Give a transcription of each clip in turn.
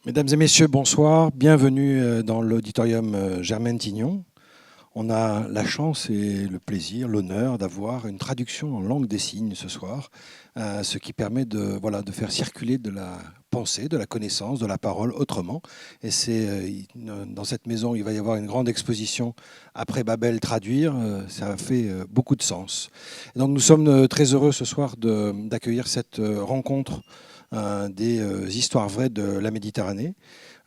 Mesdames et messieurs, bonsoir. Bienvenue dans l'auditorium Germaine Tignon. On a la chance et le plaisir, l'honneur d'avoir une traduction en langue des signes ce soir, ce qui permet de faire circuler de la pensée, de la connaissance, de la parole autrement. Et c'est dans cette maison, il va y avoir une grande exposition après Babel traduire. Ça fait beaucoup de sens. Et donc nous sommes très heureux ce soir d'accueillir cette rencontre des histoires vraies de la Méditerranée.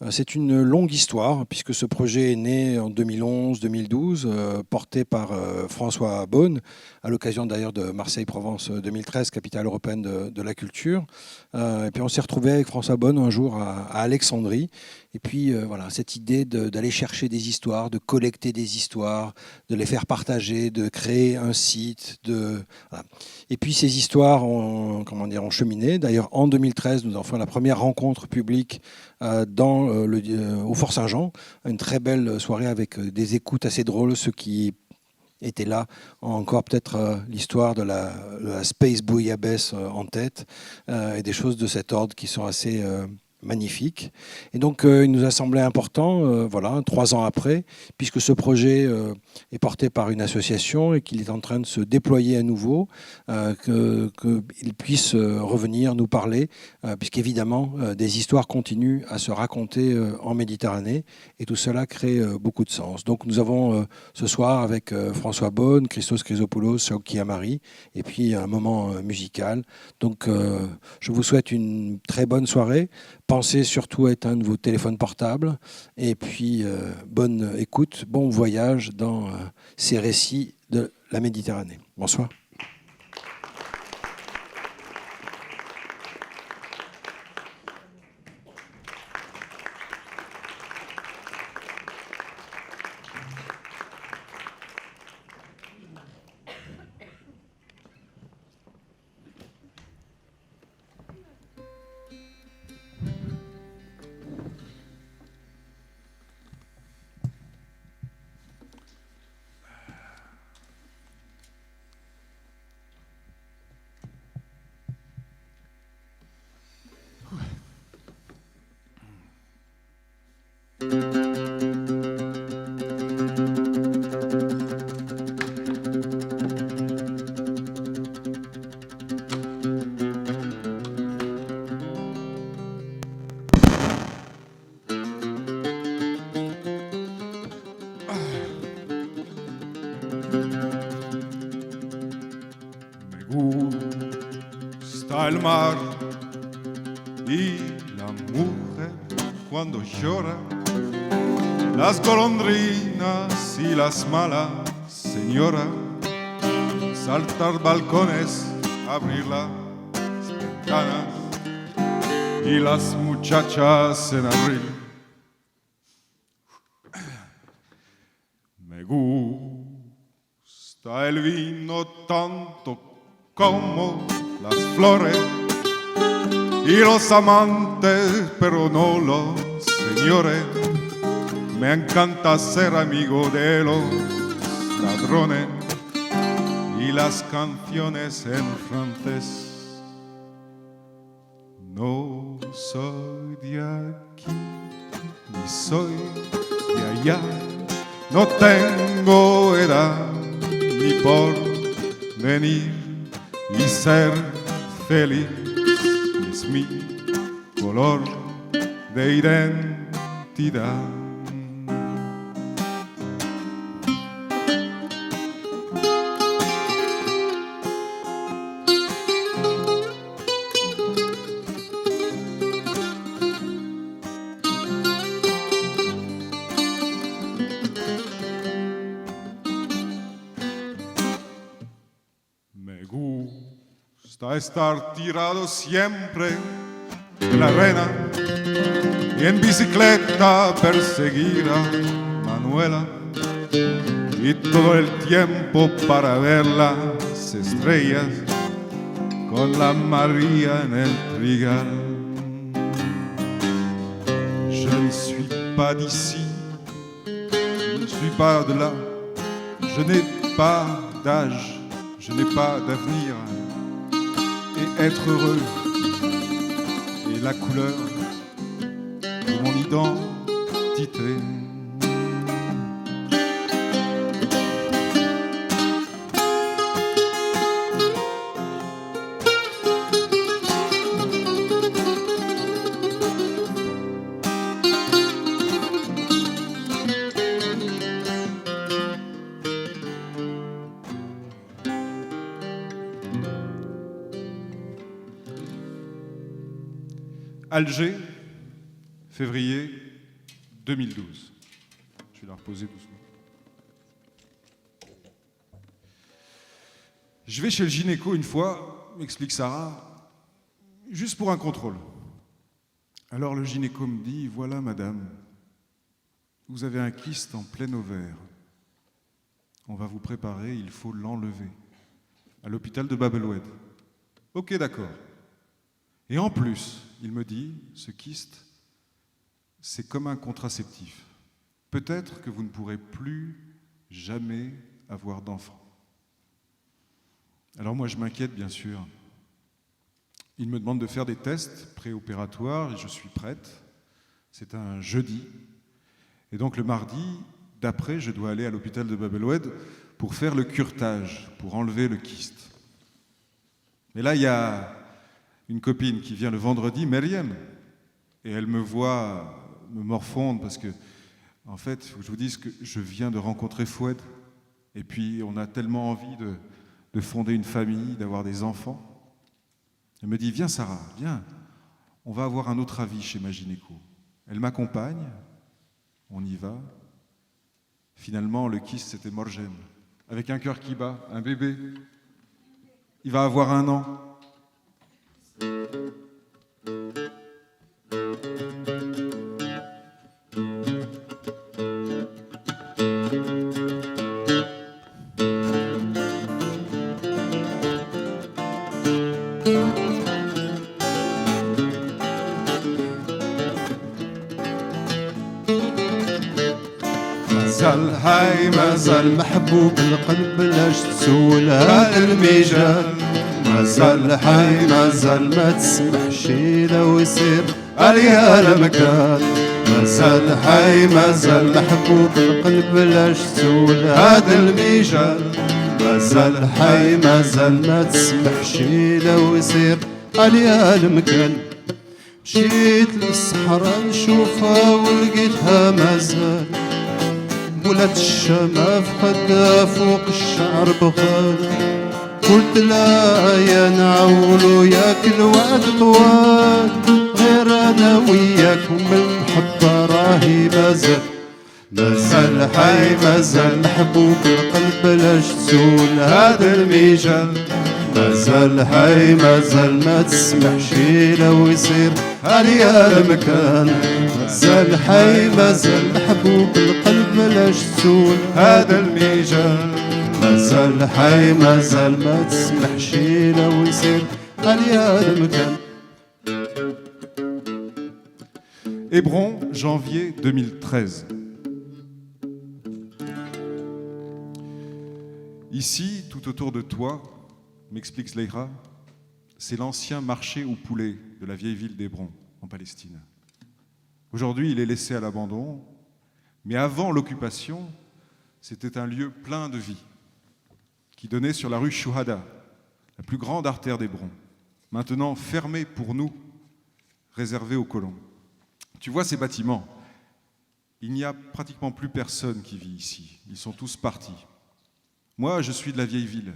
C'est une longue histoire, puisque ce projet est né en 2011-2012, porté par François Beaune, à l'occasion d'ailleurs de Marseille-Provence 2013, capitale européenne de la culture. Et puis on s'est retrouvé avec François Beaune un jour à Alexandrie. Et puis voilà, cette idée d'aller chercher des histoires, de collecter des histoires, de les faire partager, de créer un site. Voilà. Et puis ces histoires ont cheminé. D'ailleurs, en 2013, nous avons fait la première rencontre publique au Fort Saint-Jean, une très belle soirée avec des écoutes assez drôles. Ceux qui étaient là ont encore peut-être l'histoire de la Space Bouillabaisse en tête et des choses de cet ordre qui sont assez magnifiques. Et donc il nous a semblé important, 3 ans après, puisque ce projet est porté par une association et qu'il est en train de se déployer à nouveau, qu'il puisse revenir nous parler, puisqu'évidemment des histoires continuent à se raconter en Méditerranée, et tout cela crée beaucoup de sens. Donc nous avons ce soir avec François Beaune, Christos Chrysopoulos, Shauki Amari, et puis un moment musical. Donc je vous souhaite une très bonne soirée. Pensez surtout à éteindre vos téléphones portables, et puis bonne écoute, bon voyage dans ces récits de la Méditerranée. Bonsoir. El mar y la mujer cuando llora, las golondrinas y las malas señoras, saltar balcones, abrir las ventanas y las muchachas en abril. Me gusta el vino tanto como las flores y los amantes, pero no los señores. Me encanta ser amigo de los ladrones y las canciones en francés. No soy de aquí ni soy de allá, no tengo edad ni por venir, y ser feliz es mi color de identidad. Estar tirado siempre en la arena y en bicicleta perseguir a Manuela, y todo el tiempo para ver las estrellas con la María en el trigal. Je ne suis pas d'ici, je ne suis pas de là, je n'ai pas d'âge, je n'ai pas d'avenir. Et être heureux est la couleur de identité. Alger, février 2012. Je vais la reposer doucement. Je vais chez le gynéco une fois, m'explique Sarah, juste pour un contrôle. Alors le gynéco me dit, voilà madame, vous avez un kyste en plein ovaire. On va vous préparer, il faut l'enlever. À l'hôpital de Bab el-Oued. Ok, d'accord. Et en plus, il me dit, ce kyste, c'est comme un contraceptif. Peut-être que vous ne pourrez plus jamais avoir d'enfant. Alors moi, je m'inquiète, bien sûr. Il me demande de faire des tests préopératoires et je suis prête. C'est un jeudi. Et donc le mardi d'après, je dois aller à l'hôpital de Bab el-Oued pour faire le curetage, pour enlever le kyste. Mais là, il y a une copine qui vient le vendredi, Myriam, et elle me voit me morfondre parce que, en fait, il faut que je vous dise que je viens de rencontrer Foued, et puis on a tellement envie de fonder une famille, d'avoir des enfants. Elle me dit, viens Sarah, viens, on va avoir un autre avis chez ma gynéco. Elle m'accompagne, on y va. Finalement, le kyste, c'était Morgem, avec un cœur qui bat, un bébé. Il va avoir 1 an. مازال هاي مازال محبوب القلب لاش تسول هذا الميجال مازال حي مازال ما تسمحش لو يصير عليها المكان مازال حي مازال محبوب القلب لاش تسول هذا الميجال مازال حي مازال ما تسمحش لو يصير عليها المكان مشيت للصحراء نشوفها ولقيتها مازال ولات الشمع في خدها فوق الشعر بخال قلت لا يا نعولو ياك الوعد طوال غير انا وياك ومن المحبة راهي مازال مازال حي مازال محبوب القلب لاش تزول هذا الميجال مازال حي مازال ما تسمحش لو يصير عليا المكان مازال حي مازال محبوب القلب لاش تزول هذا الميجال مازال حي مازال ما تسمحش لو يصير عليا المكان. Hébron, janvier 2013. Ici, tout autour de toi, m'explique Zleira, c'est l'ancien marché aux poulets de la vieille ville d'Hébron, en Palestine. Aujourd'hui, il est laissé à l'abandon, mais avant l'occupation, c'était un lieu plein de vie, qui donnait sur la rue Chouhada, la plus grande artère d'Hébron, maintenant fermée pour nous, réservée aux colons. Tu vois ces bâtiments, il n'y a pratiquement plus personne qui vit ici, ils sont tous partis. Moi, je suis de la vieille ville,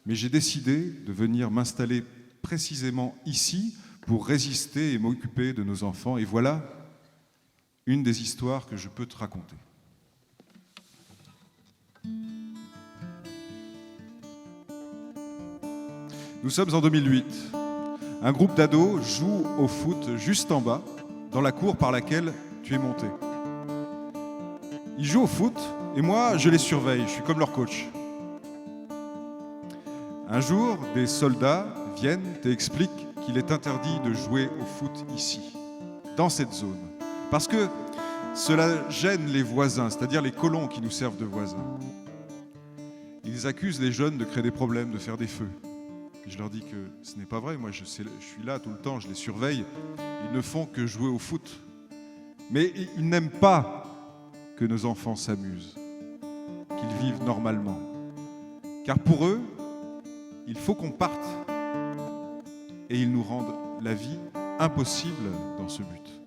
mais j'ai décidé de venir m'installer précisément ici pour résister et m'occuper de nos enfants. Et voilà une des histoires que je peux te raconter. Nous sommes en 2008. Un groupe d'ados joue au foot juste en bas, dans la cour par laquelle tu es monté. Ils jouent au foot et moi, je les surveille, je suis comme leur coach. Un jour, des soldats viennent et expliquent qu'il est interdit de jouer au foot ici, dans cette zone, parce que cela gêne les voisins, c'est-à-dire les colons qui nous servent de voisins. Ils accusent les jeunes de créer des problèmes, de faire des feux. Et je leur dis que ce n'est pas vrai, moi je suis là tout le temps, je les surveille, ils ne font que jouer au foot. Mais ils n'aiment pas que nos enfants s'amusent, qu'ils vivent normalement. Car pour eux, il faut qu'on parte. Et ils nous rendent la vie impossible dans ce but.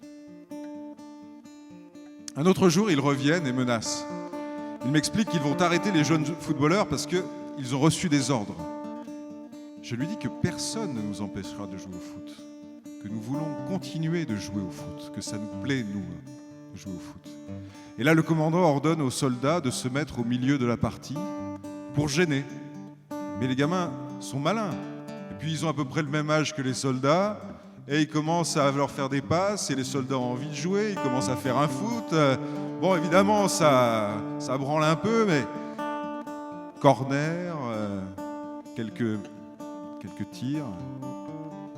Un autre jour, ils reviennent et menacent. Ils m'expliquent qu'ils vont arrêter les jeunes footballeurs parce qu'ils ont reçu des ordres. Je lui dis que personne ne nous empêchera de jouer au foot, que nous voulons continuer de jouer au foot, que ça nous plaît, nous, de jouer au foot. Et là, le commandant ordonne aux soldats de se mettre au milieu de la partie pour gêner. Mais les gamins sont malins. Et puis, ils ont à peu près le même âge que les soldats. Et ils commencent à leur faire des passes. Et les soldats ont envie de jouer. Ils commencent à faire un foot. Bon, évidemment, ça branle un peu, mais corner, quelques tirs.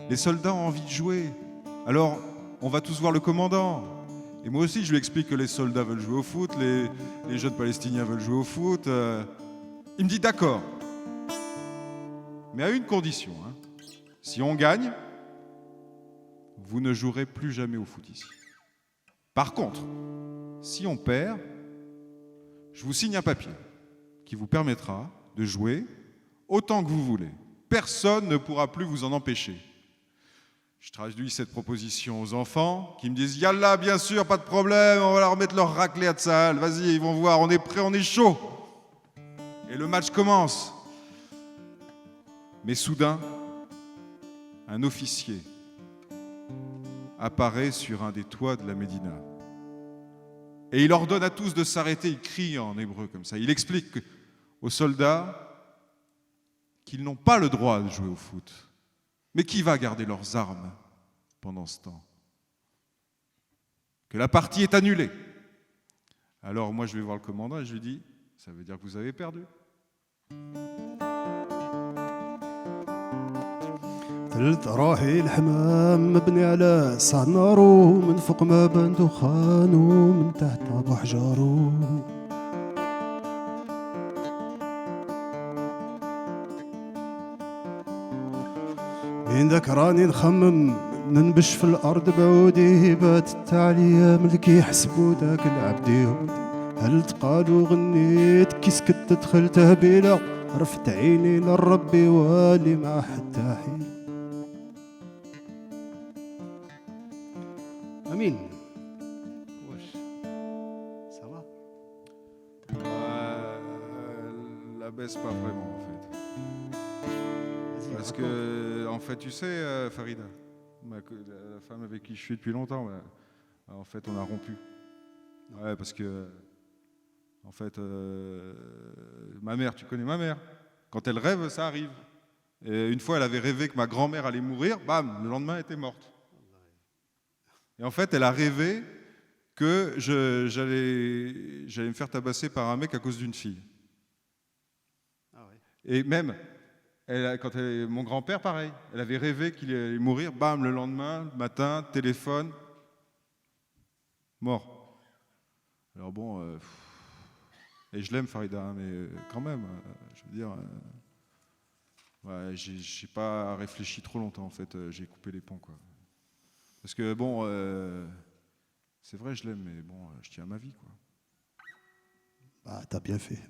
Les soldats ont envie de jouer. Alors, on va tous voir le commandant. Et moi aussi, je lui explique que les soldats veulent jouer au foot, les jeunes Palestiniens veulent jouer au foot. Il me dit d'accord. Mais à une condition. Si on gagne, vous ne jouerez plus jamais au foot ici. Par contre, si on perd, je vous signe un papier qui vous permettra de jouer autant que vous voulez. Personne ne pourra plus vous en empêcher. Je traduis cette proposition aux enfants qui me disent « Yallah, bien sûr, pas de problème, on va leur mettre leur raclée à Tsahal. Vas-y, ils vont voir, on est prêts, on est chaud. » Et le match commence. Mais soudain, un officier apparaît sur un des toits de la Médina. Et il ordonne à tous de s'arrêter, il crie en hébreu comme ça. Il explique aux soldats qu'ils n'ont pas le droit de jouer au foot. Mais qui va garder leurs armes pendant ce temps? Que la partie est annulée. Alors moi je vais voir le commandant et je lui dis, ça veut dire que vous avez perdu. ثلث راحي الحمام مبني على صنارو من فوق ما بان دخانو من تحت ابو حجارو من ذاك راني نخمم ننبش في الارض بعودي بات التعليا ملكي يحسبوا ذاك العبد يهودي هل تقالوا غنيت كي سكت دخلت هبيله رفت عيني للربي والي ما حتى حين امين واش سافا La baisse pas vraiment en fait. Parce que, en fait, tu sais, Farida, la femme avec qui je suis depuis longtemps, en fait, on a rompu. Ouais, parce que, en fait, ma mère, tu connais ma mère, quand elle rêve, ça arrive. Et une fois, elle avait rêvé que ma grand-mère allait mourir, bam, le lendemain, elle était morte. Et en fait, elle a rêvé que j'allais me faire tabasser par un mec à cause d'une fille. Ah ouais. Et même, mon grand-père, pareil, elle avait rêvé qu'il allait mourir, bam, le lendemain, matin, téléphone, mort. Alors bon, et je l'aime Farida, hein, mais quand même, je veux dire, ouais, j'ai pas réfléchi trop longtemps en fait, j'ai coupé les ponts quoi. Parce que bon, c'est vrai, je l'aime, mais bon, je tiens à ma vie quoi. Bah, t'as bien fait.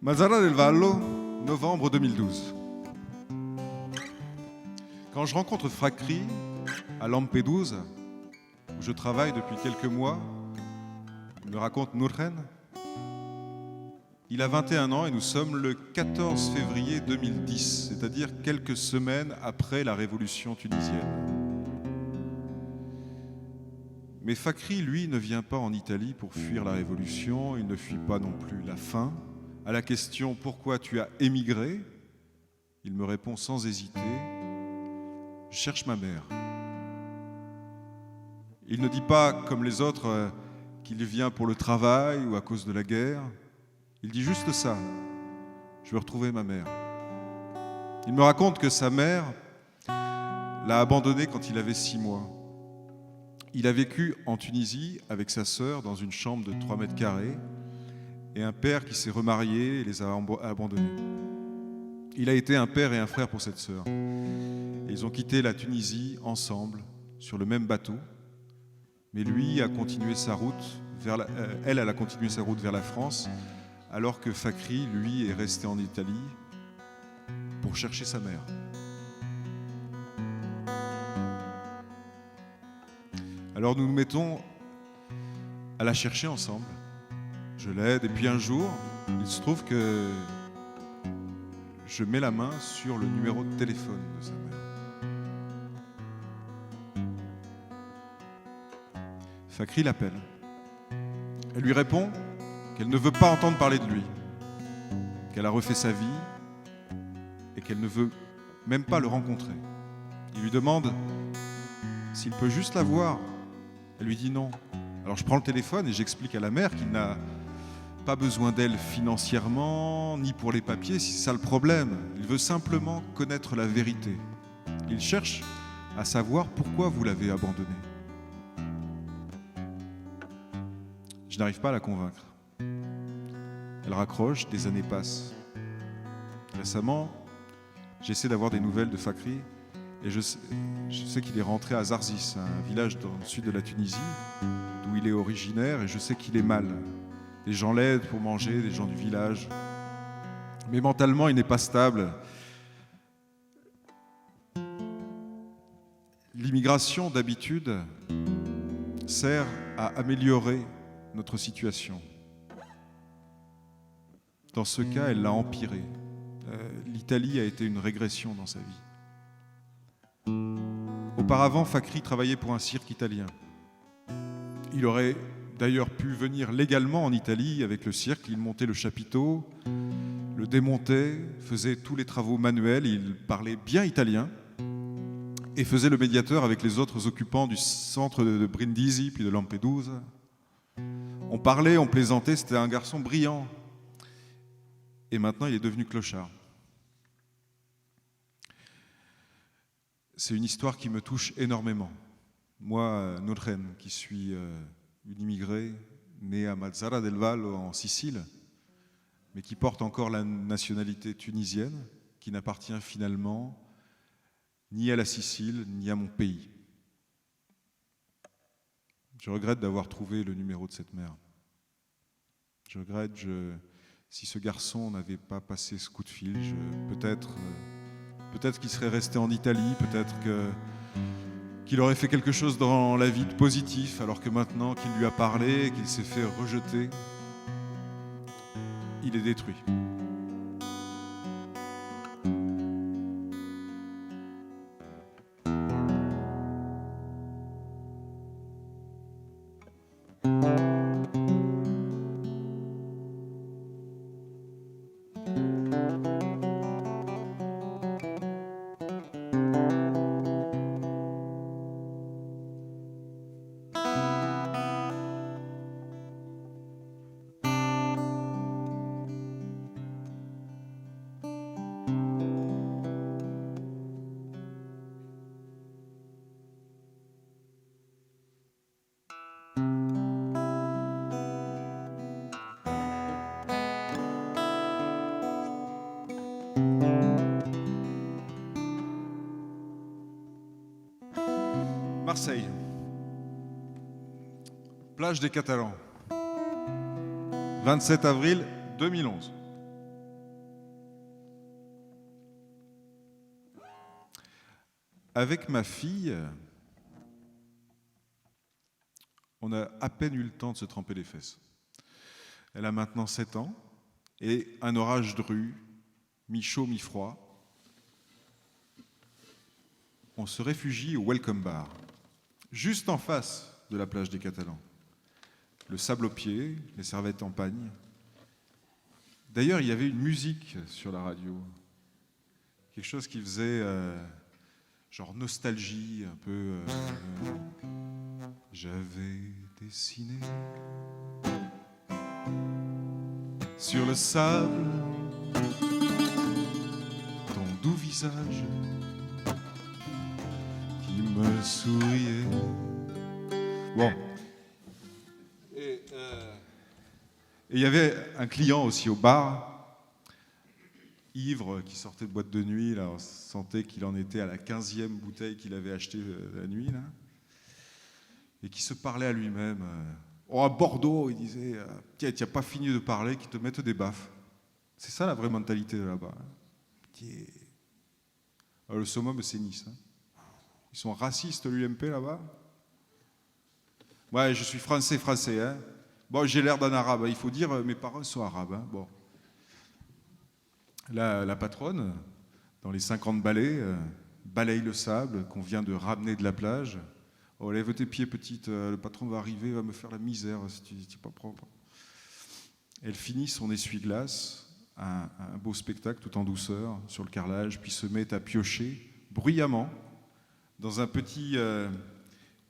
Mazara del Vallo, novembre 2012. Quand je rencontre Fakri à Lampedusa, où je travaille depuis quelques mois, il me raconte Nurhen. Il a 21 ans et nous sommes le 14 février 2010, c'est-à-dire quelques semaines après la révolution tunisienne. Mais Fakri, lui, ne vient pas en Italie pour fuir la révolution, il ne fuit pas non plus la faim. À la question « Pourquoi tu as émigré ?», il me répond sans hésiter Je cherche ma mère. Il ne dit pas, comme les autres, qu'il vient pour le travail ou à cause de la guerre. Il dit juste ça. Je veux retrouver ma mère. Il me raconte que sa mère l'a abandonné quand il avait 6 mois. Il a vécu en Tunisie avec sa sœur dans une chambre de 3 mètres carrés et un père qui s'est remarié et les a abandonnés. Il a été un père et un frère pour cette sœur. Et ils ont quitté la Tunisie ensemble sur le même bateau. Mais lui a continué sa route elle a continué sa route vers la France, alors que Fakhri, lui, est resté en Italie pour chercher sa mère. Alors nous nous mettons à la chercher ensemble. Je l'aide et puis un jour, il se trouve que je mets la main sur le numéro de téléphone de sa mère. Fakhri l'appelle. Elle lui répond qu'elle ne veut pas entendre parler de lui, qu'elle a refait sa vie et qu'elle ne veut même pas le rencontrer. Il lui demande s'il peut juste la voir. Elle lui dit non. Alors je prends le téléphone et j'explique à la mère qu'il n'a pas besoin d'elle financièrement, ni pour les papiers, si c'est ça le problème. Il veut simplement connaître la vérité. Il cherche à savoir pourquoi vous l'avez abandonnée. Je n'arrive pas à la convaincre. Elle raccroche, des années passent. Récemment, j'essaie d'avoir des nouvelles de Fakhri et je sais qu'il est rentré à Zarzis, un village dans le sud de la Tunisie, d'où il est originaire, et je sais qu'il est mal. Des gens l'aident pour manger, des gens du village. Mais mentalement, il n'est pas stable. L'immigration, d'habitude, sert à améliorer notre situation. Dans ce cas, elle l'a empiré. L'Italie a été une régression dans sa vie. Auparavant, Fakhri travaillait pour un cirque italien. Il aurait d'ailleurs pu venir légalement en Italie avec le cirque. Il montait le chapiteau, le démontait, faisait tous les travaux manuels. Il parlait bien italien et faisait le médiateur avec les autres occupants du centre de Brindisi puis de Lampedusa. On parlait, on plaisantait, c'était un garçon brillant. Et maintenant, il est devenu clochard. C'est une histoire qui me touche énormément. Moi, Nurhen, qui suis une immigrée née à Mazara del Vallo en Sicile, mais qui porte encore la nationalité tunisienne, qui n'appartient finalement ni à la Sicile, ni à mon pays. Je regrette d'avoir trouvé le numéro de cette mère. Je regrette, si ce garçon n'avait pas passé ce coup de fil, peut-être qu'il serait resté en Italie, peut-être qu'il aurait fait quelque chose dans la vie de positif, alors que maintenant qu'il lui a parlé, qu'il s'est fait rejeter, il est détruit. Marseille, plage des Catalans, 27 avril 2011. Avec ma fille, on a à peine eu le temps de se tremper les fesses. Elle a maintenant 7 ans et un orage de rue, mi-chaud, mi-froid. On se réfugie au Welcome Bar, juste en face de la plage des Catalans. Le sable aux pieds, les serviettes en pagne. D'ailleurs, il y avait une musique sur la radio, quelque chose qui faisait genre nostalgie, un peu. J'avais dessiné sur le sable ton doux visage qui me souriait. Bon. Et il y avait un client aussi au bar, ivre, qui sortait de boîte de nuit. Là, on sentait qu'il en était à la 15e bouteille qu'il avait achetée la nuit, là, et qui se parlait à lui-même. Oh, à Bordeaux, il disait, tiens, tu n'as pas fini de parler, qu'ils te mettent des baffes. C'est ça la vraie mentalité de là-bas. Le summum, c'est Nice. Hein. Ils sont racistes, l'UMP, là-bas. Ouais, je suis français. Hein. Bon, j'ai l'air d'un arabe. Il faut dire, mes parents sont arabes. Hein. Bon. La patronne, dans les 50 balais, balaye le sable qu'on vient de ramener de la plage. Oh, lève tes pieds, petite, le patron va arriver, va me faire la misère si tu n'es pas propre. Elle finit son essuie-glace, un beau spectacle tout en douceur sur le carrelage, puis se met à piocher bruyamment dans un petit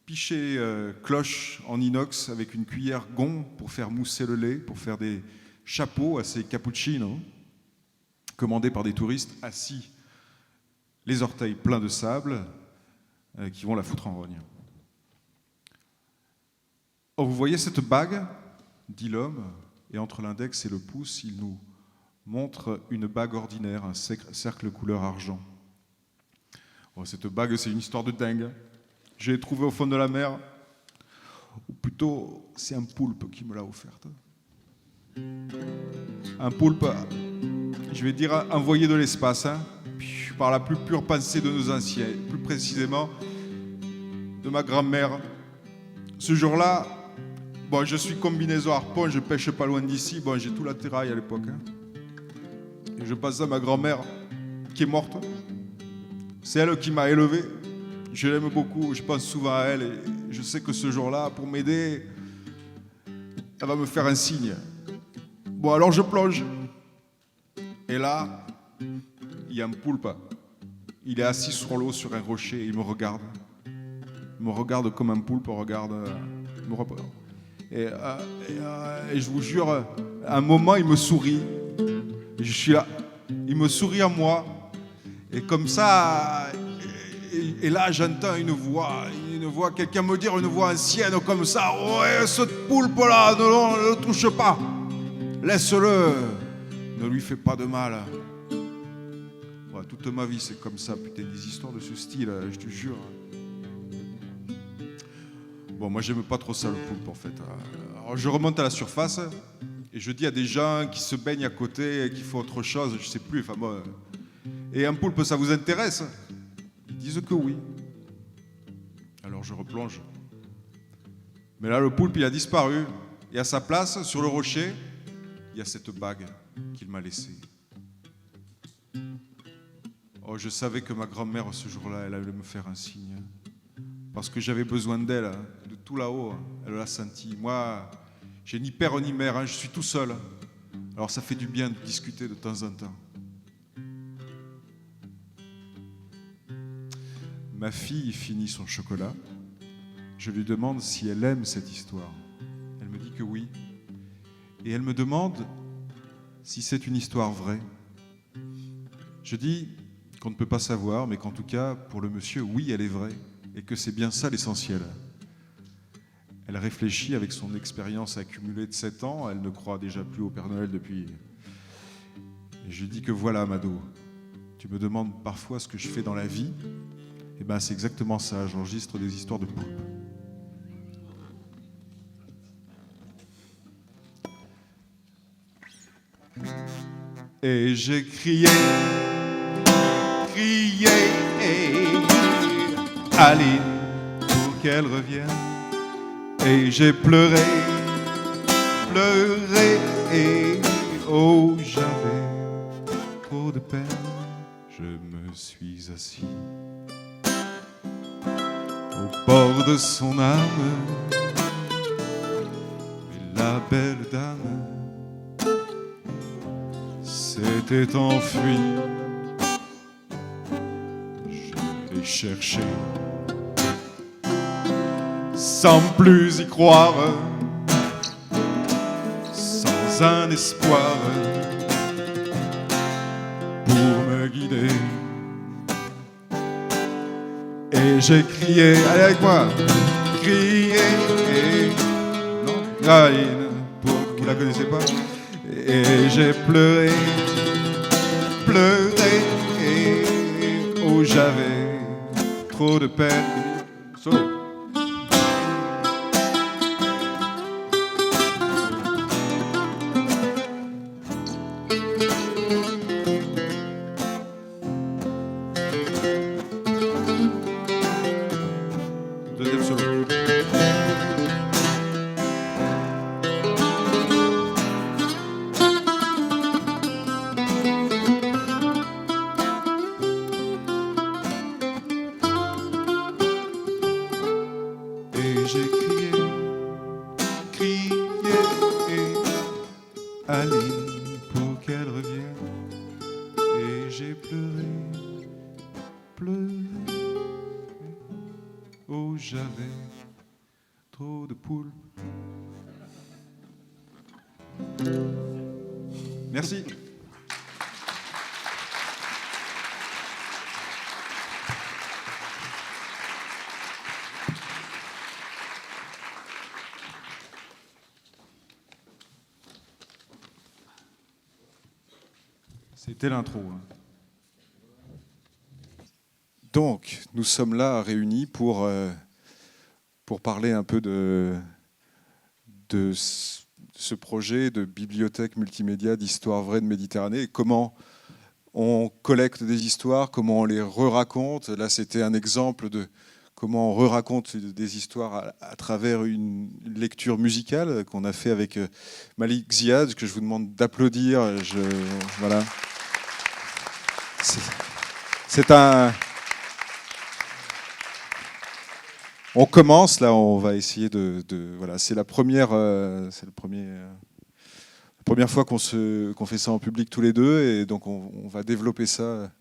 pichet cloche en inox avec une cuillère gond pour faire mousser le lait, pour faire des chapeaux à ces cappuccinos commandés par des touristes assis, les orteils pleins de sable, qui vont la foutre en rogne. Oh, vous voyez cette bague, dit l'homme, et entre l'index et le pouce, il nous montre une bague ordinaire, un cercle couleur argent. Oh, cette bague, c'est une histoire de dingue. Je l'ai trouvée au fond de la mer, ou plutôt, c'est un poulpe qui me l'a offerte. Un poulpe, je vais dire envoyé de l'espace, hein, par la plus pure pensée de nos anciens, plus précisément de ma grand-mère. Ce jour-là, bon, je suis combinaison harpon, je pêche pas loin d'ici, bon, j'ai tout l'attirail à l'époque. Hein. Et je pense à ma grand-mère qui est morte. C'est elle qui m'a élevé. Je l'aime beaucoup, je pense souvent à elle et je sais que ce jour-là, pour m'aider, elle va me faire un signe. Bon, alors je plonge. Et là, il y a un poulpe. Il est assis sur l'eau, sur un rocher, et il me regarde. Il me regarde comme un poulpe regarde. Et je vous jure, à un moment, il me sourit. Et je suis là. Il me sourit à moi. Et comme ça, et là, j'entends une voix, quelqu'un me dire, une voix ancienne comme ça. Ouais, ce poulpe-là, ne le touche pas. Laisse-le. Ne lui fais pas de mal. Ouais, toute ma vie, c'est comme ça. Putain, des histoires de ce style, je te jure. Bon, moi, j'aime pas trop ça, le poulpe, en fait. Alors, je remonte à la surface et je dis à des gens qui se baignent à côté, qui font autre chose, je sais plus. Enfin, bon. Et un poulpe, ça vous intéresse? Ils disent que oui. Alors, je replonge. Mais là, le poulpe, il a disparu. Et à sa place, sur le rocher, il y a cette bague qu'il m'a laissée. Oh, je savais que ma grand-mère, ce jour-là, elle allait me faire un signe. Parce que j'avais besoin d'elle, de tout là-haut. Elle l'a senti. Moi, j'ai ni père ni mère, je suis tout seul. Alors ça fait du bien de discuter de temps en temps. Ma fille finit son chocolat. Je lui demande si elle aime cette histoire. Elle me dit que oui. Et elle me demande si c'est une histoire vraie. Je dis qu'on ne peut pas savoir, mais qu'en tout cas, pour le monsieur, oui, elle est vraie. Et que c'est bien ça l'essentiel. Elle réfléchit avec son expérience accumulée de 7 ans. Elle ne croit déjà plus au Père Noël depuis. Et je lui dis que voilà, Mado, tu me demandes parfois ce que je fais dans la vie. Et bien, c'est exactement ça. J'enregistre des histoires de poulpes. Et j'ai crié, Aline, pour qu'elle revienne. Et j'ai pleuré, et oh, j'avais trop de peine. Je me suis assis au bord de son âme. Et la belle dame s'était enfuie. Je les chercher. Sans plus y croire, sans un espoir pour me guider. Et j'ai crié, allez avec moi, crié, non, vous la connaissez pas? Et j'ai pleuré, pleuré, oh j'avais trop de peine. Solo. Deuxième solo. Et j'ai crié, crié, Aline pour qu'elle revienne. Et j'ai pleuré, pleuré, oh j'avais trop de poules. Merci. C'était l'intro. Donc, nous sommes là réunis pour parler un peu de ce projet de bibliothèque multimédia d'histoire vraie de Méditerranée et comment on collecte des histoires, comment on les re-raconte. Là, c'était un exemple de comment on re-raconte des histoires à travers une lecture musicale qu'on a fait avec Malik Ziad, que je vous demande d'applaudir. Voilà. C'est un... On commence, là, on va essayer voilà, c'est la première fois qu'on fait ça en public tous les deux, et donc on va développer ça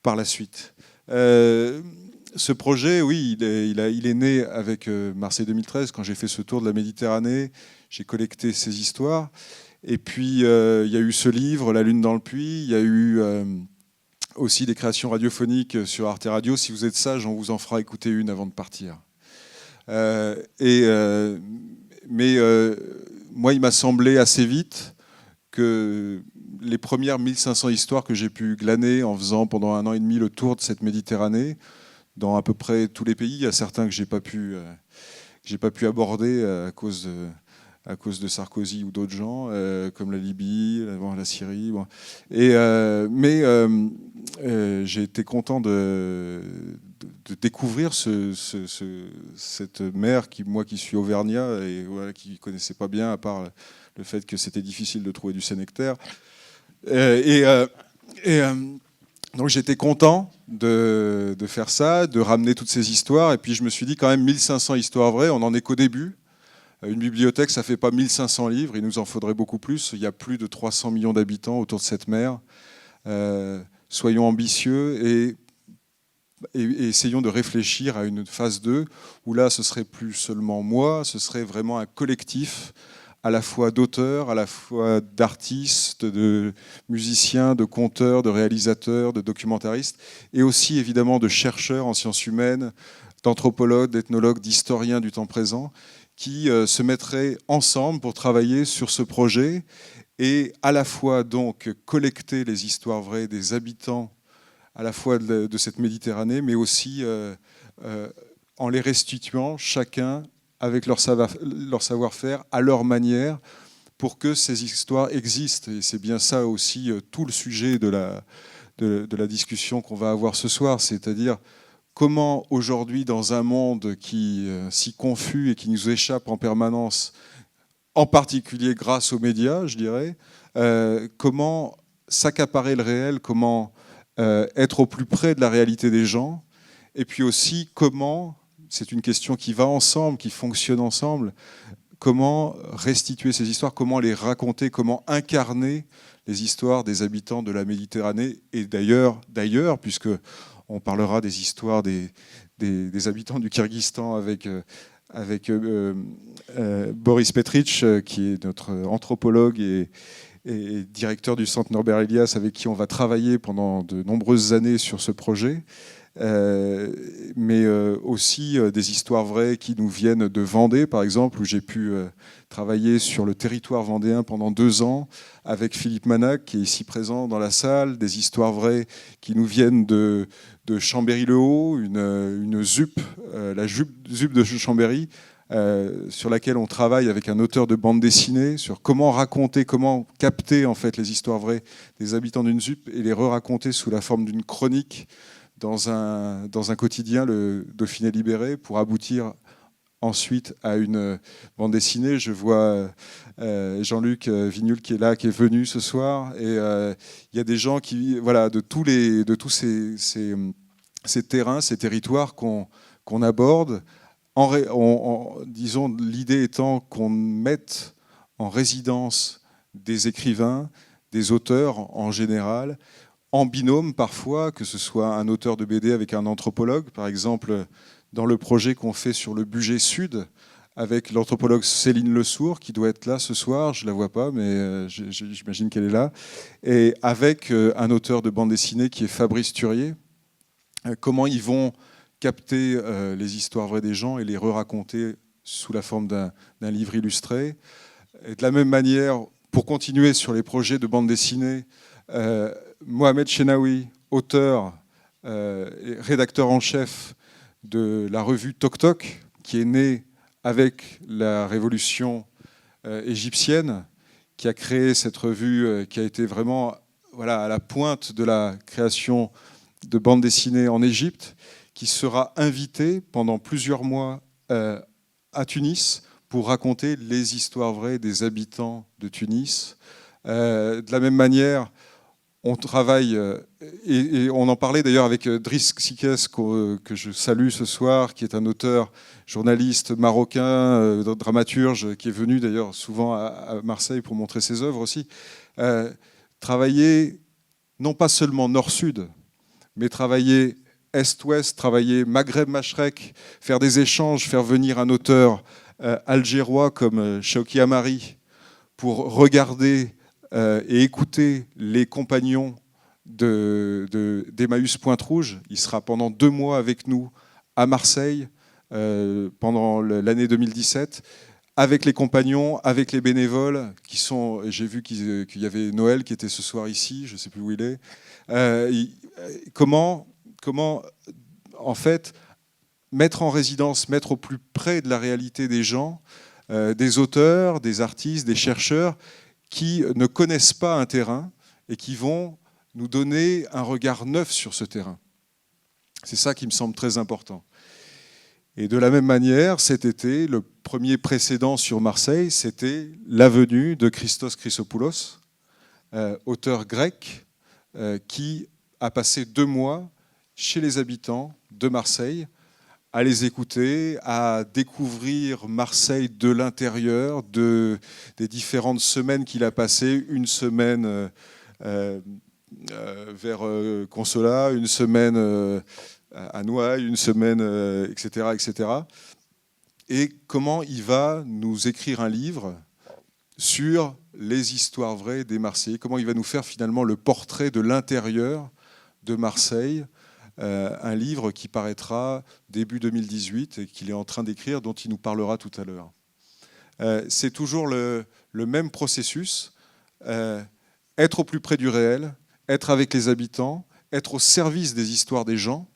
par la suite. Ce projet, oui, il est né avec Marseille 2013, quand j'ai fait ce tour de la Méditerranée, j'ai collecté ces histoires, et puis il y a eu ce livre, La Lune dans le Puits, il y a eu aussi des créations radiophoniques sur Arte Radio. Si vous êtes sage, on vous en fera écouter une avant de partir. Mais moi, il m'a semblé assez vite que les premières 1500 histoires que j'ai pu glaner en faisant pendant 1 an et demi le tour de cette Méditerranée, dans à peu près tous les pays, il y a certains que j'ai pas pu aborder à cause de Sarkozy ou d'autres gens, comme la Libye, la Syrie. Bon. Mais j'ai été content de découvrir cette mer, moi qui suis auvergnat et voilà, qui ne connaissais pas bien, à part le fait que c'était difficile de trouver du sénectaire. Donc j'étais content de faire ça, de ramener toutes ces histoires. Et puis je me suis dit, quand même, 1500 histoires vraies, on n'en est qu'au début. Une bibliothèque, ça ne fait pas 1500 livres, il nous en faudrait beaucoup plus. Il y a plus de 300 millions d'habitants autour de cette mer. Soyons ambitieux et essayons de réfléchir à une phase 2, où là, ce serait plus seulement moi, ce serait vraiment un collectif, à la fois d'auteurs, à la fois d'artistes, de musiciens, de conteurs, de réalisateurs, de documentaristes, et aussi évidemment de chercheurs en sciences humaines, d'anthropologues, d'ethnologues, d'historiens du temps présent, qui se mettraient ensemble pour travailler sur ce projet et à la fois donc collecter les histoires vraies des habitants à la fois de cette Méditerranée, mais aussi en les restituant chacun avec leur savoir-faire, à leur manière, pour que ces histoires existent. Et c'est bien ça aussi tout le sujet de la discussion qu'on va avoir ce soir, c'est-à-dire comment aujourd'hui, dans un monde qui si confus et qui nous échappe en permanence, en particulier grâce aux médias, je dirais, comment s'accaparer le réel, comment être au plus près de la réalité des gens, et puis aussi comment, c'est une question qui va ensemble, qui fonctionne ensemble, comment restituer ces histoires, comment les raconter, comment incarner les histoires des habitants de la Méditerranée, et d'ailleurs, puisque On parlera des histoires des habitants du Kyrgyzstan avec Boris Petrich, qui est notre anthropologue et directeur du Centre Norbert Elias, avec qui on va travailler pendant de nombreuses années sur ce projet. Mais aussi des histoires vraies qui nous viennent de Vendée, par exemple, où j'ai pu travailler sur le territoire vendéen pendant 2 ans avec Philippe Manac, qui est ici présent dans la salle, des histoires vraies qui nous viennent de Chambéry-le-Haut, une ZUP, la ZUP de Chambéry, sur laquelle on travaille avec un auteur de bande dessinée, sur comment raconter, comment capter en fait les histoires vraies des habitants d'une ZUP et les re-raconter sous la forme d'une chronique dans un quotidien, le Dauphiné Libéré, pour aboutir ensuite à une bande dessinée. Je vois Jean-Luc Vignul qui est là, qui est venu ce soir, et il y a des gens qui, voilà, de tous ces terrains, ces territoires qu'on aborde. Disons, l'idée étant qu'on mette en résidence des écrivains, des auteurs en général, en binôme parfois, que ce soit un auteur de BD avec un anthropologue, par exemple dans le projet qu'on fait sur le Bugey Sud, avec l'anthropologue Céline Lesourd, qui doit être là ce soir, je ne la vois pas, mais j'imagine qu'elle est là, et avec un auteur de bande dessinée qui est Fabrice Turier. Comment ils vont capter les histoires vraies des gens et les re-raconter sous la forme d'un livre illustré. Et de la même manière, pour continuer sur les projets de bande dessinée, Mohamed Chenaoui, auteur et rédacteur en chef de la revue Toc Toc, qui est née avec la révolution égyptienne, qui a créé cette revue qui a été vraiment, voilà, à la pointe de la création de bande dessinée en Égypte, qui sera invité pendant plusieurs mois à Tunis pour raconter les histoires vraies des habitants de Tunis. De la même manière, on travaille, et on en parlait d'ailleurs avec Driss Xiques, que je salue ce soir, qui est un auteur, journaliste marocain, dramaturge, qui est venu d'ailleurs souvent à Marseille pour montrer ses œuvres aussi. Travailler non pas seulement nord-sud, mais travailler est-ouest, travailler Maghreb-Machrek, faire des échanges, faire venir un auteur algérois comme Shawki Amari pour regarder et écouter les compagnons d'Emmaüs Pointe-Rouge. Il sera pendant 2 mois avec nous à Marseille pendant l'année 2017, avec les compagnons, avec les bénévoles qui sont. J'ai vu qu'il y avait Noël qui était ce soir ici, je ne sais plus où il est. Comment en fait mettre en résidence, mettre au plus près de la réalité des gens, des auteurs, des artistes, des chercheurs qui ne connaissent pas un terrain et qui vont nous donner un regard neuf sur ce terrain. C'est ça qui me semble très important. Et de la même manière, cet été, le premier précédent sur Marseille, c'était la venue de Christos Chrysopoulos, auteur grec, qui a passé 2 mois chez les habitants de Marseille, à les écouter, à découvrir Marseille de l'intérieur, des différentes semaines qu'il a passées, une semaine vers Consolat, une semaine à Noailles, une semaine, etc., etc. Et comment il va nous écrire un livre sur les histoires vraies des Marseillais, comment il va nous faire finalement le portrait de l'intérieur de Marseille, un livre qui paraîtra début 2018 et qu'il est en train d'écrire, dont il nous parlera tout à l'heure. C'est toujours le même processus, être au plus près du réel, être avec les habitants, être au service des histoires des gens,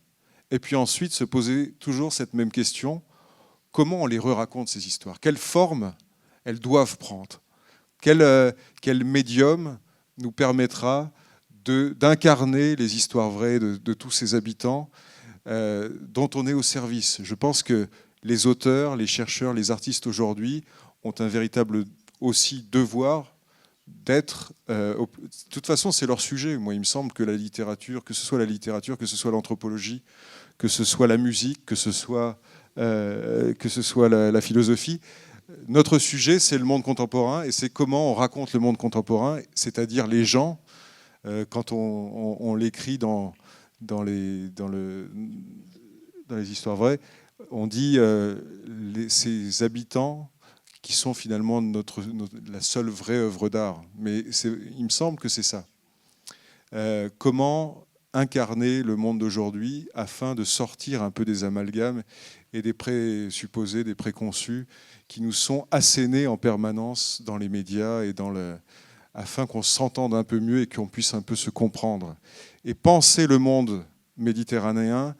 et puis ensuite se poser toujours cette même question, comment on les re-raconte ces histoires? Quelle forme elles doivent prendre? Quel médium nous permettra d'incarner les histoires vraies de tous ces habitants dont on est au service? Je pense que les auteurs, les chercheurs, les artistes aujourd'hui ont un véritable aussi devoir d'être... de toute façon, c'est leur sujet. Moi, il me semble que la littérature, que ce soit la littérature, que ce soit l'anthropologie, que ce soit la musique, que ce soit la philosophie, notre sujet, c'est le monde contemporain, et c'est comment on raconte le monde contemporain, c'est-à-dire les gens. Quand on l'écrit dans dans les histoires vraies, on dit ces habitants qui sont finalement la seule vraie œuvre d'art. Mais il me semble que c'est ça. Comment incarner le monde d'aujourd'hui afin de sortir un peu des amalgames et des présupposés, des préconçus qui nous sont assénés en permanence dans les médias et afin qu'on s'entende un peu mieux et qu'on puisse un peu se comprendre. Et penser le monde méditerranéen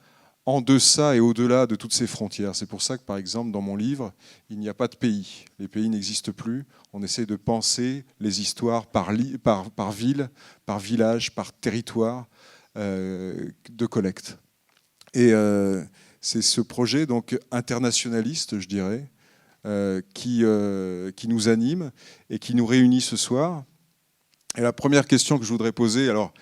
en deçà et au-delà de toutes ces frontières. C'est pour ça que, par exemple, dans mon livre, il n'y a pas de pays. Les pays n'existent plus. On essaie de penser les histoires par ville, par village, par territoire de collecte. Et c'est ce projet donc internationaliste, je dirais, qui nous anime et qui nous réunit ce soir. Et la première question que je voudrais poser, alors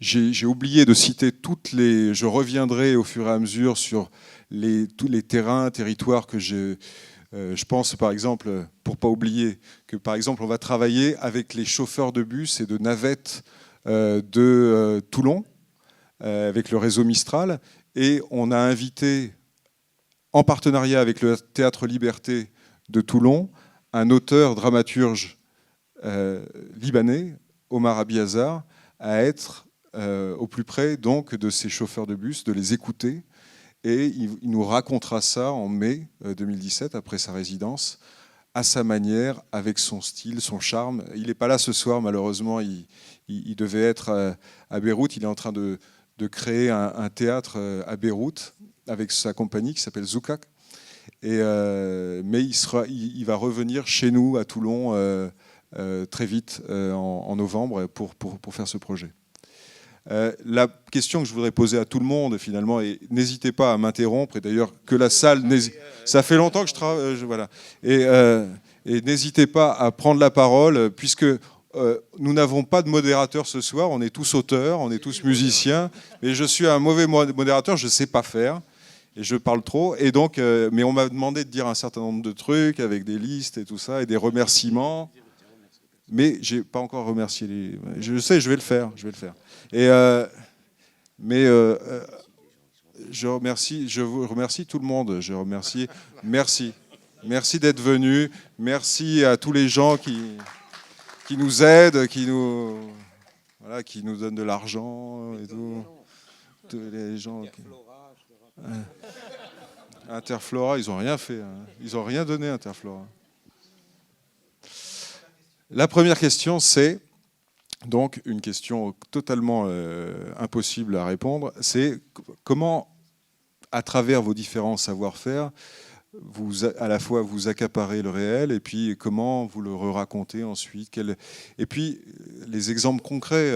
j'ai oublié de citer je reviendrai au fur et à mesure sur tous les territoires que je pense par exemple, pour pas oublier, que par exemple on va travailler avec les chauffeurs de bus et de navettes de Toulon, avec le réseau Mistral, et on a invité, en partenariat avec le Théâtre Liberté de Toulon, un auteur dramaturge libanais, Omar Abiazar, à être au plus près donc de ces chauffeurs de bus, de les écouter. Et il nous racontera ça en mai 2017, après sa résidence, à sa manière, avec son style, son charme. Il n'est pas là ce soir, malheureusement, il devait être à Beyrouth. Il est en train de créer un théâtre à Beyrouth avec sa compagnie qui s'appelle Zoukak. Mais il va revenir chez nous, à Toulon, très vite, en novembre, pour faire ce projet. La question que je voudrais poser à tout le monde, finalement, et n'hésitez pas à m'interrompre, et d'ailleurs que la salle, ça fait longtemps que je travaille, voilà, et n'hésitez pas à prendre la parole, puisque nous n'avons pas de modérateur ce soir, on est tous auteurs, on est tous musiciens, et je suis un mauvais modérateur, je ne sais pas faire, et je parle trop, et donc, mais on m'a demandé de dire un certain nombre de trucs, avec des listes et tout ça, et des remerciements. Mais je n'ai pas encore remercié les... Je sais, je vais le faire. Et je vous remercie tout le monde. Merci d'être venus. Merci à tous les gens qui nous aident, qui nous donnent de l'argent et tout. Tous les gens. Interflora, ils n'ont rien fait. Hein. Ils n'ont rien donné, Interflora. La première question, c'est donc une question totalement impossible à répondre. C'est comment, à travers vos différents savoir-faire, à la fois vous accaparez le réel et puis comment vous le racontez ensuite. Et puis les exemples concrets.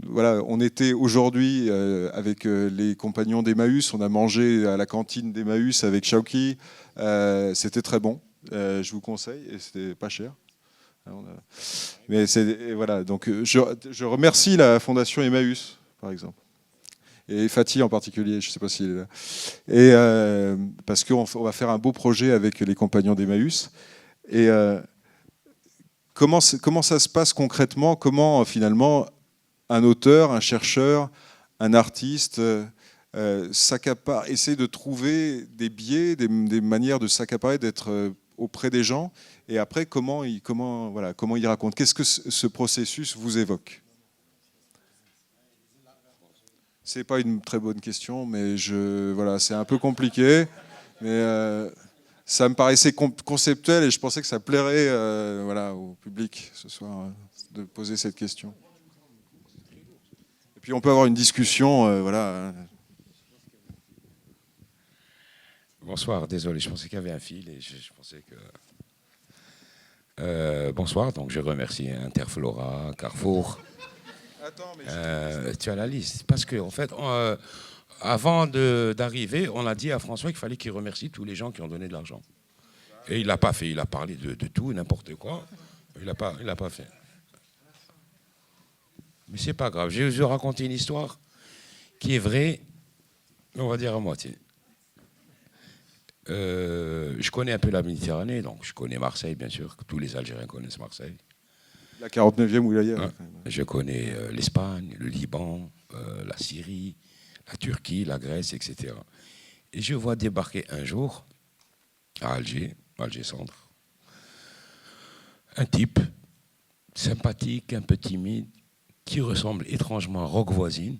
Voilà, on était aujourd'hui avec les compagnons d'Emmaüs. On a mangé à la cantine d'Emmaüs avec Shauki. C'était très bon. Je vous conseille et c'était pas cher. Mais voilà, donc je remercie la Fondation Emmaüs, par exemple, et Fatih en particulier, je ne sais pas s'il est là, et parce qu'on va faire un beau projet avec les compagnons d'Emmaüs. Et comment ça se passe concrètement? Comment finalement un auteur, un chercheur, un artiste essaie de trouver des biais, des manières de s'accaparer, d'être auprès des gens, et après comment il raconte. Qu'est-ce que ce processus vous évoque? C'est pas une très bonne question, mais c'est un peu compliqué, mais ça me paraissait conceptuel et je pensais que ça plairait au public ce soir de poser cette question. Et puis on peut avoir une discussion, voilà. Bonsoir, désolé, je pensais qu'il y avait un fil et je pensais que... bonsoir, donc je remercie Interflora, Carrefour. Attends, mais tu as la liste. Parce qu'en fait, avant d'arriver, on a dit à François qu'il fallait qu'il remercie tous les gens qui ont donné de l'argent. Et il ne l'a pas fait, il a parlé de tout, n'importe quoi. Il l'a pas fait. Mais c'est pas grave, je vais vous raconter une histoire qui est vraie, on va dire à moitié. Je connais un peu la Méditerranée, donc je connais Marseille, bien sûr, que tous les Algériens connaissent Marseille. La 49e wilaya. Je connais l'Espagne, le Liban, la Syrie, la Turquie, la Grèce, etc. Et je vois débarquer un jour, à Alger Centre, un type sympathique, un peu timide, qui ressemble étrangement à Roch Voisine,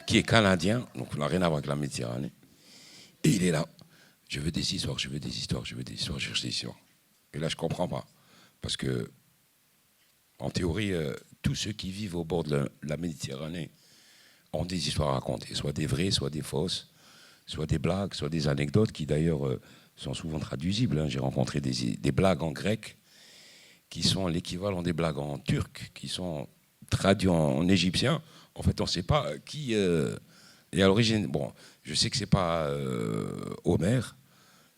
qui est canadien, donc il n'a rien à voir avec la Méditerranée. Et il est là. Je veux des histoires, je veux des histoires, je veux des histoires, je cherche des histoires. Et là, je ne comprends pas. Parce que, en théorie, tous ceux qui vivent au bord de la Méditerranée ont des histoires à raconter, soit des vraies, soit des fausses, soit des blagues, soit des anecdotes qui d'ailleurs sont souvent traduisibles. Hein. J'ai rencontré des blagues en grec qui sont l'équivalent des blagues en turc, qui sont traduites en égyptien. En fait, on ne sait pas qui est à l'origine. Bon, je sais que ce n'est pas Homère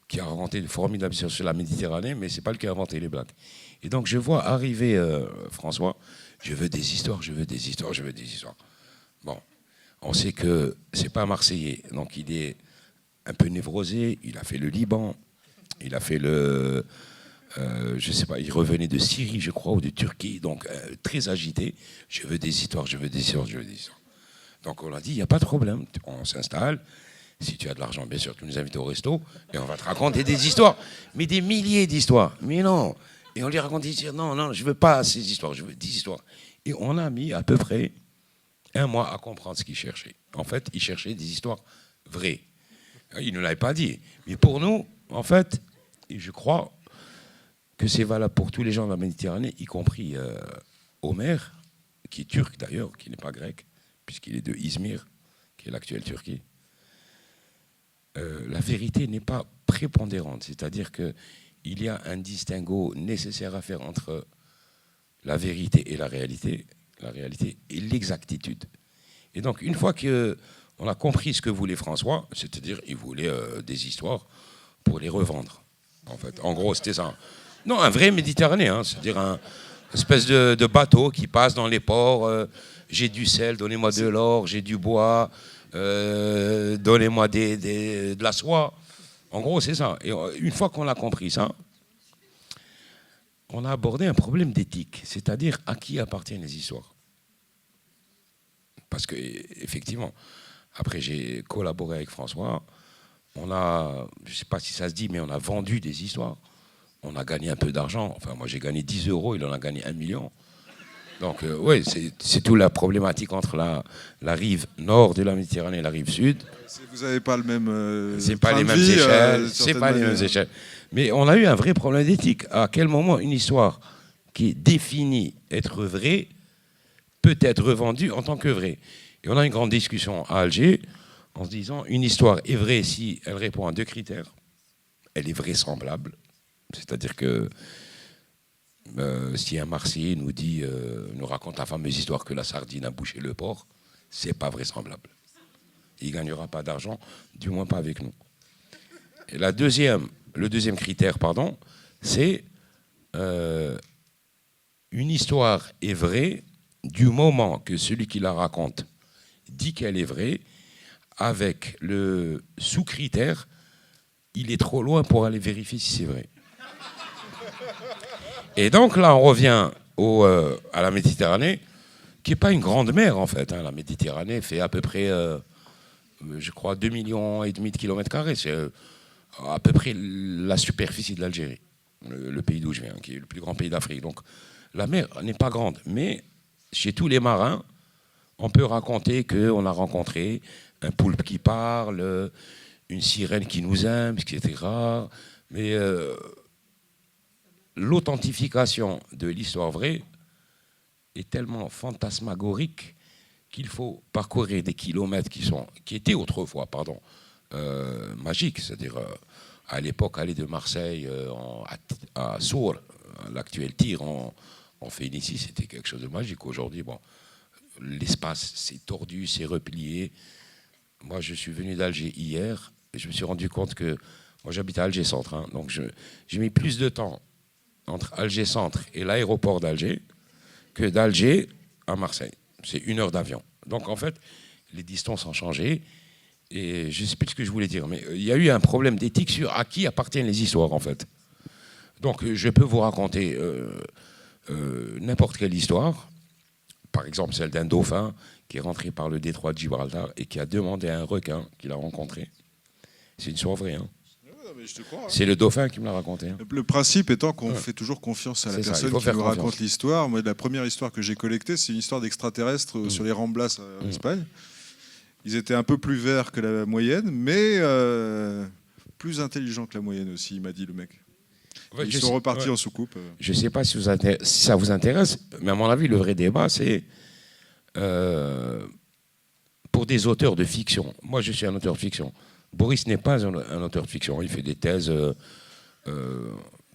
qui a inventé de formidables histoires sur la Méditerranée, mais ce n'est pas lui qui a inventé les blagues. Et donc, je vois arriver François, je veux des histoires, je veux des histoires, je veux des histoires. Bon, on sait que ce n'est pas un Marseillais, donc il est un peu névrosé, il a fait le Liban, il a fait le... je ne sais pas, il revenait de Syrie, je crois, ou de Turquie, donc très agité. Je veux des histoires, je veux des histoires, je veux des histoires. Donc on a dit, il n'y a pas de problème, on s'installe. Si tu as de l'argent, bien sûr, tu nous invites au resto et on va te raconter des histoires, mais des milliers d'histoires. Mais non. Et on lui raconte des histoires. Non, non, je ne veux pas ces histoires, je veux des histoires. Et on a mis à peu près un mois à comprendre ce qu'il cherchait. En fait, il cherchait des histoires vraies. Il ne l'avait pas dit. Mais pour nous, en fait, et je crois que c'est valable pour tous les gens de la Méditerranée, y compris Homère, qui est turc d'ailleurs, qui n'est pas grec, puisqu'il est de Izmir, qui est l'actuelle Turquie. La vérité n'est pas prépondérante, c'est-à-dire qu'il y a un distinguo nécessaire à faire entre la vérité et la réalité et l'exactitude. Et donc, une fois qu'on a compris ce que voulait François, c'est-à-dire il voulait des histoires pour les revendre. En fait, en gros, c'était ça. Non, un vrai Méditerranéen, c'est-à-dire une espèce de bateau qui passe dans les ports. J'ai du sel, donnez-moi de l'or, j'ai du bois, donnez-moi de la soie. En gros, c'est ça. Et une fois qu'on a compris ça, on a abordé un problème d'éthique, c'est-à-dire à qui appartiennent les histoires. Parce que, effectivement, après j'ai collaboré avec François, on a, je ne sais pas si ça se dit, mais on a vendu des histoires. On a gagné un peu d'argent. Enfin, moi, j'ai gagné 10 €, il en a gagné 1 million. Donc, oui, c'est toute la problématique entre la rive nord de la Méditerranée et la rive sud. Vous n'avez pas le même. C'est pas les mêmes échelles. C'est pas les mêmes échelles. Mais on a eu un vrai problème d'éthique. À quel moment une histoire qui est définie être vraie peut être revendue en tant que vraie? Et on a une grande discussion à Alger en se disant une histoire est vraie si elle répond à 2 critères. Elle est vraisemblable. C'est-à-dire que si un Marseillais nous raconte la fameuse histoire que la sardine a bouché le port, c'est pas vraisemblable. Il ne gagnera pas d'argent, du moins pas avec nous. Et le deuxième critère, c'est une histoire est vraie du moment que celui qui la raconte dit qu'elle est vraie, avec le sous-critère, il est trop loin pour aller vérifier si c'est vrai. Et donc là, on revient à la Méditerranée, qui n'est pas une grande mer en fait. Hein. La Méditerranée fait à peu près, je crois, 2,5 millions de kilomètres carrés. C'est à peu près la superficie de l'Algérie, le pays d'où je viens, qui est le plus grand pays d'Afrique. Donc la mer n'est pas grande, mais chez tous les marins, on peut raconter qu'on a rencontré un poulpe qui parle, une sirène qui nous aime, etc. Mais l'authentification de l'histoire vraie est tellement fantasmagorique qu'il faut parcourir des kilomètres qui étaient autrefois magiques. C'est-à-dire, à l'époque, aller de Marseille à Sour, l'actuel Tir, en Phénicie, c'était quelque chose de magique. Aujourd'hui, bon, l'espace s'est tordu, s'est replié. Moi, je suis venu d'Alger hier et je me suis rendu compte que moi, j'habite à Alger Centre. Hein, donc, j'ai mis plus de temps entre Alger Centre et l'aéroport d'Alger que d'Alger à Marseille. C'est 1 heure d'avion. Donc, en fait, les distances ont changé. Et je ne sais plus ce que je voulais dire, mais il y a eu un problème d'éthique sur à qui appartiennent les histoires, en fait. Donc, je peux vous raconter n'importe quelle histoire. par exemple celle d'un dauphin qui est rentré par le détroit de Gibraltar et qui a demandé à un requin qu'il a rencontré. C'est une histoire vraie. Hein. Mais je te crois, hein. C'est le dauphin qui me l'a raconté. Hein. Le principe étant qu'on fait toujours confiance à la personne qui nous raconte l'histoire. Moi, la première histoire que j'ai collectée, c'est une histoire d'extraterrestres sur les Ramblas en Espagne. Ils étaient un peu plus verts que la moyenne, mais plus intelligents que la moyenne aussi, il m'a dit le mec. Ouais, ils sont repartis en soucoupe. Je ne sais pas si ça vous intéresse, mais à mon avis, le vrai débat, c'est pour des auteurs de fiction. Moi, je suis un auteur de fiction. Boris n'est pas un auteur de fiction. Il fait des thèses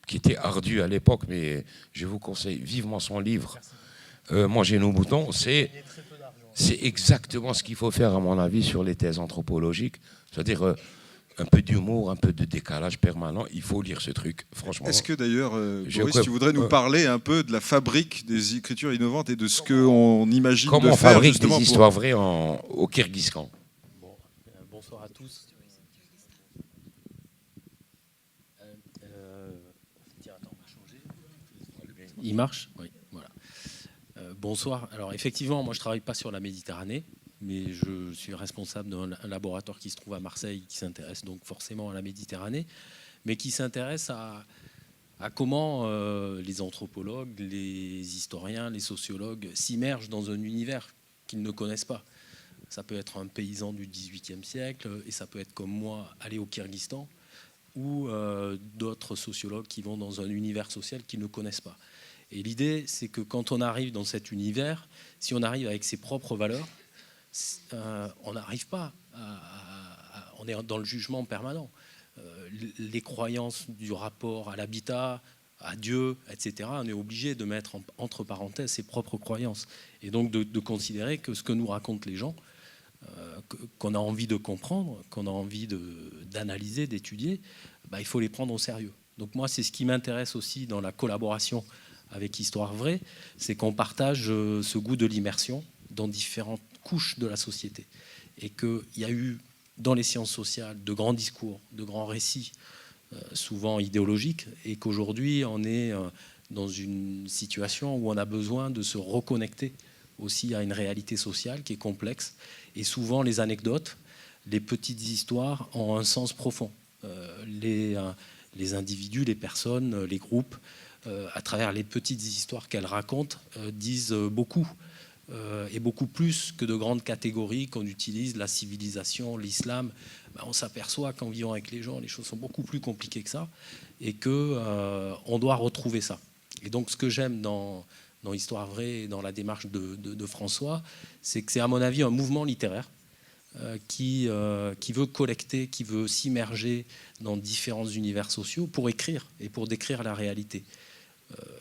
qui étaient ardues à l'époque, mais je vous conseille vivement son livre. Manger nos boutons, c'est exactement ce qu'il faut faire, à mon avis, sur les thèses anthropologiques. C'est-à-dire un peu d'humour, un peu de décalage permanent. Il faut lire ce truc, franchement. Est-ce que d'ailleurs, Boris, tu voudrais nous parler un peu de la fabrique des écritures innovantes et de ce qu'on imagine comment de on faire fabrique des histoires vraies au Kyrgyzstan? Bonsoir à tous. Il marche? Oui, voilà. Bonsoir. Alors effectivement, moi je ne travaille pas sur la Méditerranée, mais je suis responsable d'un laboratoire qui se trouve à Marseille, qui s'intéresse donc forcément à la Méditerranée, mais qui s'intéresse à comment les anthropologues, les historiens, les sociologues s'immergent dans un univers qu'ils ne connaissent pas. Ça peut être un paysan du XVIIIe siècle, et ça peut être comme moi, aller au Kyrgyzstan, ou d'autres sociologues qui vont dans un univers social qu'ils ne connaissent pas. Et l'idée, c'est que quand on arrive dans cet univers, si on arrive avec ses propres valeurs, on n'arrive pas on est dans le jugement permanent. Les croyances du rapport à l'habitat, à Dieu, etc., on est obligé de mettre entre parenthèses ses propres croyances. Et donc de considérer que ce que nous racontent les gens, qu'on a envie de comprendre, qu'on a envie d'analyser, d'étudier, il faut les prendre au sérieux. Donc moi, c'est ce qui m'intéresse aussi dans la collaboration avec Histoire Vraie, c'est qu'on partage ce goût de l'immersion dans différentes couches de la société. Et qu'il y a eu, dans les sciences sociales, de grands discours, de grands récits, souvent idéologiques, et qu'aujourd'hui, on est dans une situation où on a besoin de se reconnecter aussi à une réalité sociale qui est complexe. Et souvent, les anecdotes, les petites histoires ont un sens profond. Les individus, les personnes, les groupes, à travers les petites histoires qu'elles racontent, disent beaucoup. Et beaucoup plus que de grandes catégories qu'on utilise, la civilisation, l'islam. On s'aperçoit qu'en vivant avec les gens, les choses sont beaucoup plus compliquées que ça, et qu'on doit retrouver ça. Et donc ce que j'aime dans Histoire Vraie et dans la démarche de François, c'est que c'est à mon avis un mouvement littéraire qui veut collecter, qui veut s'immerger dans différents univers sociaux pour écrire et pour décrire la réalité.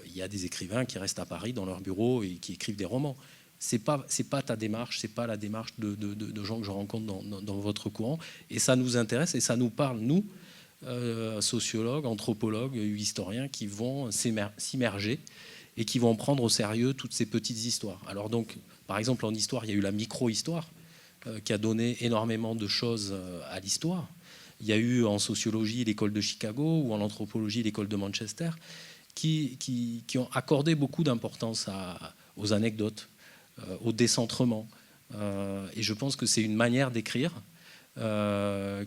Il y a des écrivains qui restent à Paris dans leur bureau et qui écrivent des romans. C'est pas ta démarche, c'est pas la démarche de gens que je rencontre dans votre courant. Et ça nous intéresse et ça nous parle, nous, sociologues, anthropologues, historiens, qui vont s'immerger et qui vont prendre au sérieux toutes ces petites histoires. Alors donc, par exemple, en histoire, il y a eu la micro-histoire qui a donné énormément de choses à l'histoire. Il y a eu en sociologie l'école de Chicago ou en anthropologie l'école de Manchester qui ont accordé beaucoup d'importance aux anecdotes, au décentrement. Et je pense que c'est une manière d'écrire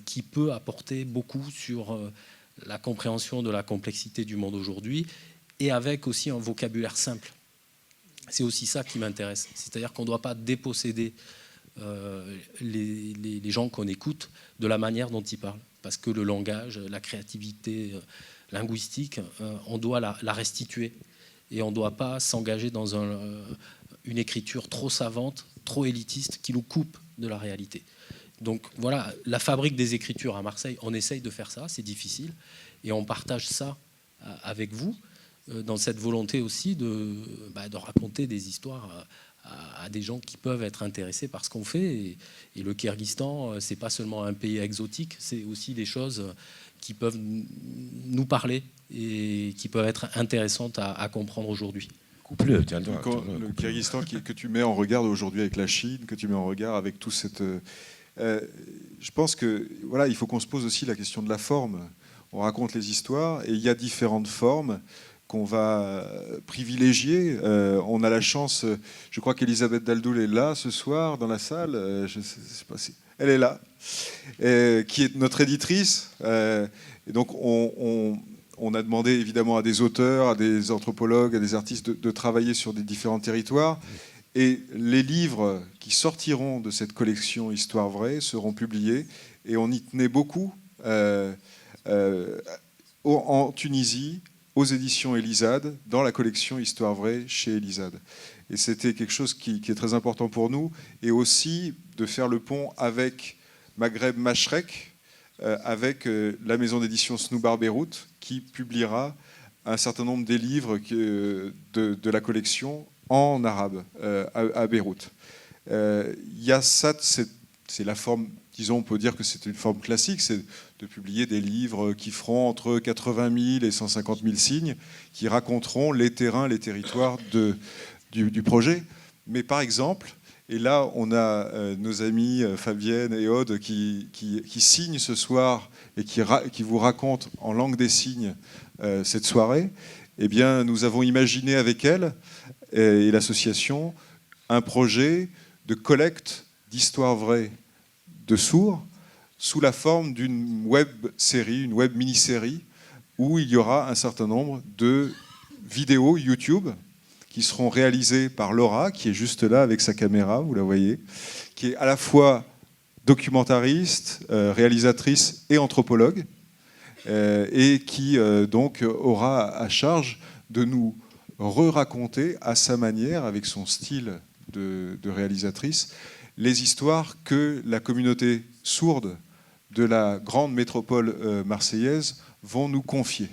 qui peut apporter beaucoup sur la compréhension de la complexité du monde aujourd'hui, et avec aussi un vocabulaire simple. C'est aussi ça qui m'intéresse. C'est-à-dire qu'on ne doit pas déposséder les gens qu'on écoute de la manière dont ils parlent. Parce que le langage, la créativité linguistique, on doit la restituer. Et on ne doit pas s'engager dans une écriture trop savante, trop élitiste, qui nous coupe de la réalité. Donc voilà, la fabrique des écritures à Marseille, on essaye de faire ça, c'est difficile. Et on partage ça avec vous, dans cette volonté aussi de raconter des histoires à des gens qui peuvent être intéressés par ce qu'on fait. Et le Kyrgyzstan, c'est pas seulement un pays exotique, c'est aussi des choses qui peuvent nous parler et qui peuvent être intéressantes à comprendre aujourd'hui. Le Kyrgyzstan que tu mets en regard aujourd'hui avec la Chine, que tu mets en regard avec tout cette... je pense que il faut qu'on se pose aussi la question de la forme. On raconte les histoires et il y a différentes formes. qu'on va privilégier. On a la chance, je crois qu'Elisabeth Daldoul est là ce soir dans la salle, je sais pas si... Elle est là, qui est notre éditrice. Et donc on a demandé évidemment à des auteurs, à des anthropologues, à des artistes de travailler sur des différents territoires. Et les livres qui sortiront de cette collection Histoire vraie seront publiés. Et on y tenait beaucoup en Tunisie, aux éditions Elisade, dans la collection Histoire vraie chez Elisade. Et c'était quelque chose qui est très important pour nous. Et aussi de faire le pont avec Maghreb Mashrek, avec la maison d'édition Snoubar Beyrouth, qui publiera un certain nombre des livres de la collection en arabe à Beyrouth. Il y a ça, c'est la forme, disons, on peut dire que c'est une forme classique, c'est de publier des livres qui feront entre 80 000 et 150 000 signes, qui raconteront les terrains, les territoires du projet. Mais par exemple, et là on a nos amis Fabienne et Aude qui signent ce soir et qui vous racontent en langue des signes cette soirée, eh bien nous avons imaginé avec elles et l'association un projet de collecte d'histoires vraies de sourds sous la forme d'une web série, une web mini-série, où il y aura un certain nombre de vidéos YouTube qui seront réalisées par Laura, qui est juste là avec sa caméra, vous la voyez, qui est à la fois documentariste, réalisatrice et anthropologue, et qui donc aura à charge de nous re-raconter à sa manière, avec son style de réalisatrice, les histoires que la communauté sourde de la grande métropole marseillaise vont nous confier.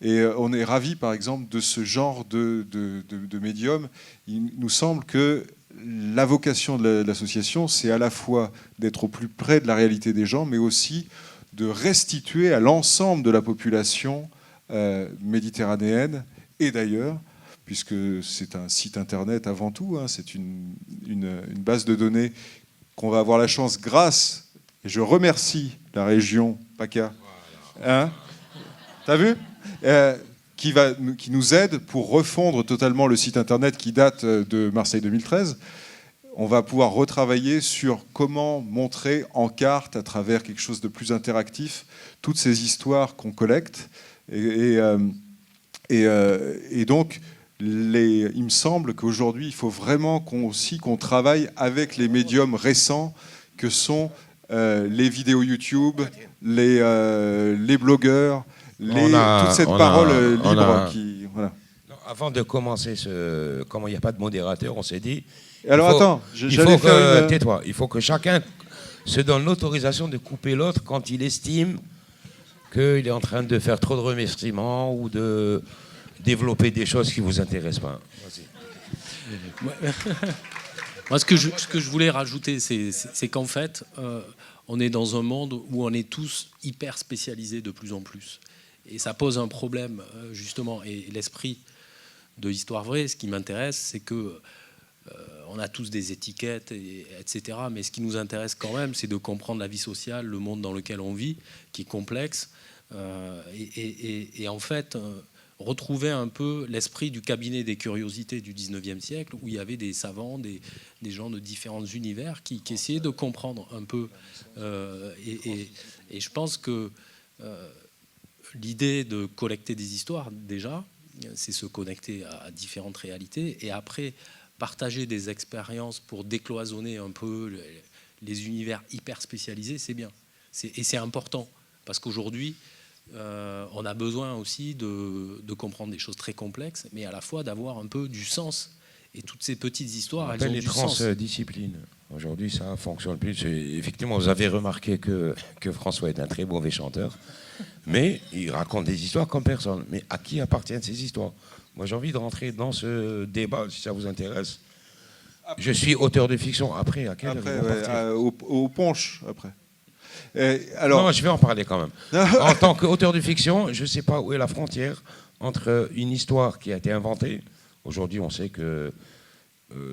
Et on est ravis, par exemple, de ce genre de médium. Il nous semble que la vocation de l'association, c'est à la fois d'être au plus près de la réalité des gens, mais aussi de restituer à l'ensemble de la population méditerranéenne et d'ailleurs, puisque c'est un site internet avant tout, hein, c'est une base de données qu'on va avoir la chance grâce, et je remercie la région PACA, hein, t'as vu, qui nous aide pour refondre totalement le site internet qui date de Marseille 2013. On va pouvoir retravailler sur comment montrer en carte, à travers quelque chose de plus interactif, toutes ces histoires qu'on collecte. Et donc, il me semble qu'aujourd'hui, il faut vraiment qu'on travaille avec les médiums récents que sont les vidéos YouTube, les blogueurs, toute cette parole libre. Voilà. Non, avant de commencer comment il n'y a pas de modérateur, on s'est dit... Tais-toi. Il faut que chacun se donne l'autorisation de couper l'autre quand il estime qu'il est en train de faire trop de remerciements ou de développer des choses qui ne vous intéressent pas. Moi, ce que je voulais rajouter, c'est qu'en fait, on est dans un monde où on est tous hyper spécialisés de plus en plus. Et ça pose un problème, justement. Et l'esprit de Histoire vraie, ce qui m'intéresse, c'est que on a tous des étiquettes, etc. Mais ce qui nous intéresse quand même, c'est de comprendre la vie sociale, le monde dans lequel on vit, qui est complexe. Et en fait, retrouver un peu l'esprit du cabinet des curiosités du 19e siècle, où il y avait des savants, des gens de différents univers qui essayaient de comprendre un peu. Et je pense que l'idée de collecter des histoires, déjà, c'est se connecter à différentes réalités, et après partager des expériences pour décloisonner un peu les univers hyper spécialisés, c'est bien. Et c'est important, parce qu'aujourd'hui, on a besoin aussi de comprendre des choses très complexes, mais à la fois d'avoir un peu du sens. Et toutes ces petites histoires, elles ont du sens. Les transdisciplines. Aujourd'hui, ça fonctionne plus. Effectivement, vous avez remarqué que François est un très mauvais chanteur, mais il raconte des histoires comme personne. Mais à qui appartiennent ces histoires? Moi, j'ai envie de rentrer dans ce débat, si ça vous intéresse. Après, je suis auteur de fiction. Après, à quel au Punch, après. Alors... Non, je vais en parler quand même. En tant qu'auteur de fiction, je ne sais pas où est la frontière entre une histoire qui a été inventée. Aujourd'hui, on sait que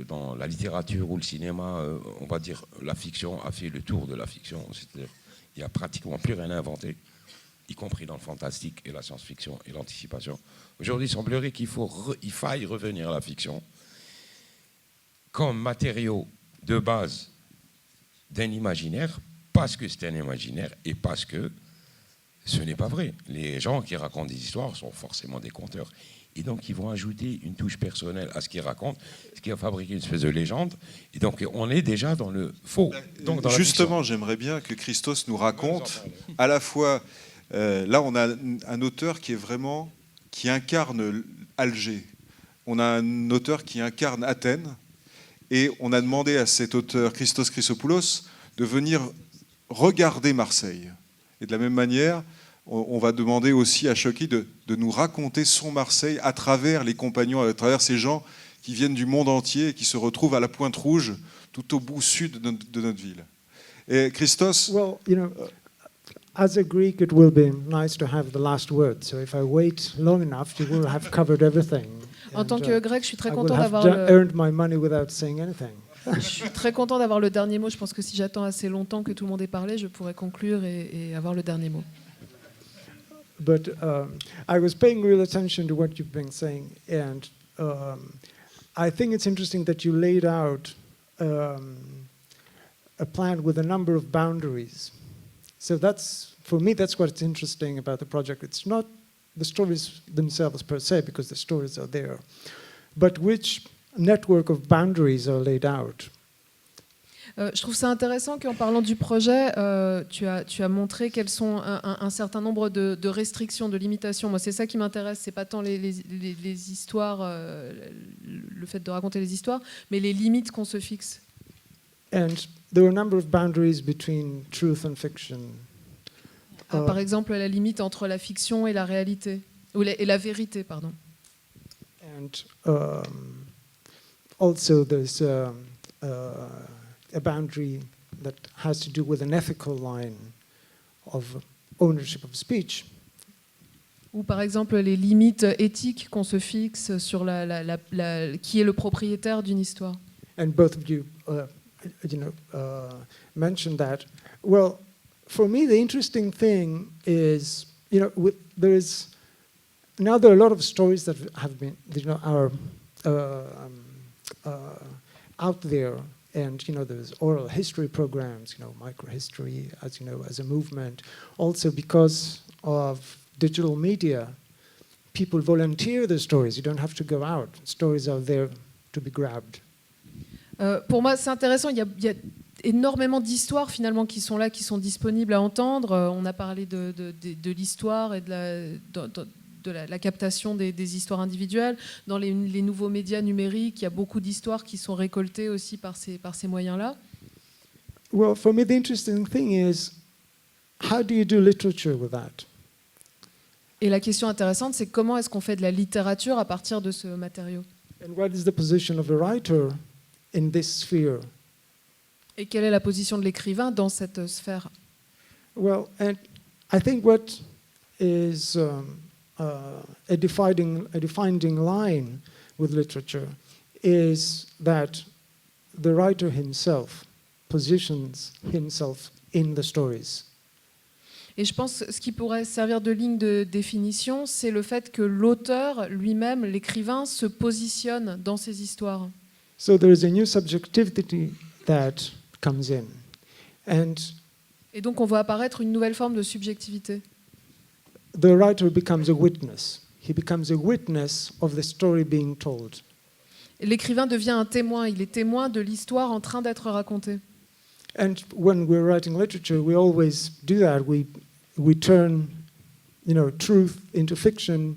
dans la littérature ou le cinéma, on va dire la fiction a fait le tour de la fiction. C'est-à-dire, il n'y a pratiquement plus rien à inventer. y compris dans le fantastique et la science-fiction et l'anticipation. Aujourd'hui, il semblerait qu'il faille revenir à la fiction comme matériau de base d'un imaginaire, parce que c'est un imaginaire et parce que ce n'est pas vrai. Les gens qui racontent des histoires sont forcément des conteurs. Et donc, ils vont ajouter une touche personnelle à ce qu'ils racontent, ce qui va fabriquer une espèce de légende. Et donc, on est déjà dans le faux. Donc, dans justement, j'aimerais bien que Christos nous raconte à la fois... là, on a un auteur qui incarne Alger. On a un auteur qui incarne Athènes. Et on a demandé à cet auteur, Christos Chrysopoulos, de venir regarder Marseille. Et de la même manière, on va demander aussi à Shoki de nous raconter son Marseille à travers les compagnons, à travers ces gens qui viennent du monde entier et qui se retrouvent à la Pointe Rouge, tout au bout sud de notre ville. Et Christos... Well, as a Greek, it will be nice to have the last word. So if I wait long enough, you will have covered everything. En tant que grec, je suis très I content will have d'avoir earned my money without saying anything. Je suis très content d'avoir le dernier mot. Je pense que si j'attends assez longtemps que tout le monde ait parlé, je pourrais conclure et avoir le dernier mot. But I was paying real attention to what you've been saying, and I think it's interesting that you laid out a plan with a number of boundaries. So for me, that's what's interesting about the project. It's not the stories themselves per se, because the stories are there, but which network of boundaries are laid out. Je trouve ça intéressant qu'en parlant du projet, tu as montré quelles sont un certain nombre de restrictions, de limitations. Moi, c'est ça qui m'intéresse. C'est pas tant les histoires, le fait de raconter les histoires, mais les limites qu'on se fixe. And there are a number of boundaries between truth and fiction. Par exemple, la limite entre la fiction et la réalité, et la vérité, pardon. And also there's a boundary that has to do with an ethical line of ownership of speech. Ou par exemple les limites éthiques qu'on se fixe sur qui est le propriétaire d'une histoire. And both of you, mentioned that. Well, for me, the interesting thing is, there are a lot of stories that have been, are out there. And there's oral history programs, microhistory, as a movement. Also, because of digital media, people volunteer the stories. You don't have to go out. Stories are there to be grabbed. Pour moi, c'est intéressant. Il y a énormément d'histoires finalement qui sont là, qui sont disponibles à entendre. On a parlé de l'histoire et de la captation des histoires individuelles. Dans les nouveaux médias numériques, il y a beaucoup d'histoires qui sont récoltées aussi par ces moyens-là. Well, for me, the interesting thing is, how do you do literature with that? Et la question intéressante, c'est comment est-ce qu'on fait de la littérature à partir de ce matériau? And what is the position of a writer in this sphere? Et quelle est la position de l'écrivain dans cette sphère? Well, and I think what is a defining line with literature is that the writer himself positions himself in the stories. Et je pense que ce qui pourrait servir de ligne de définition, c'est le fait que l'auteur lui-même, l'écrivain, se positionne dans ses histoires. So there is a new subjectivity that comes in. Et donc on voit apparaître une nouvelle forme de subjectivité. The writer becomes a witness. He becomes a witness of the story being told. L'écrivain devient un témoin. Il est témoin de l'histoire en train d'être racontée. And when we're writing literature, we always do that. We turn, truth into fiction,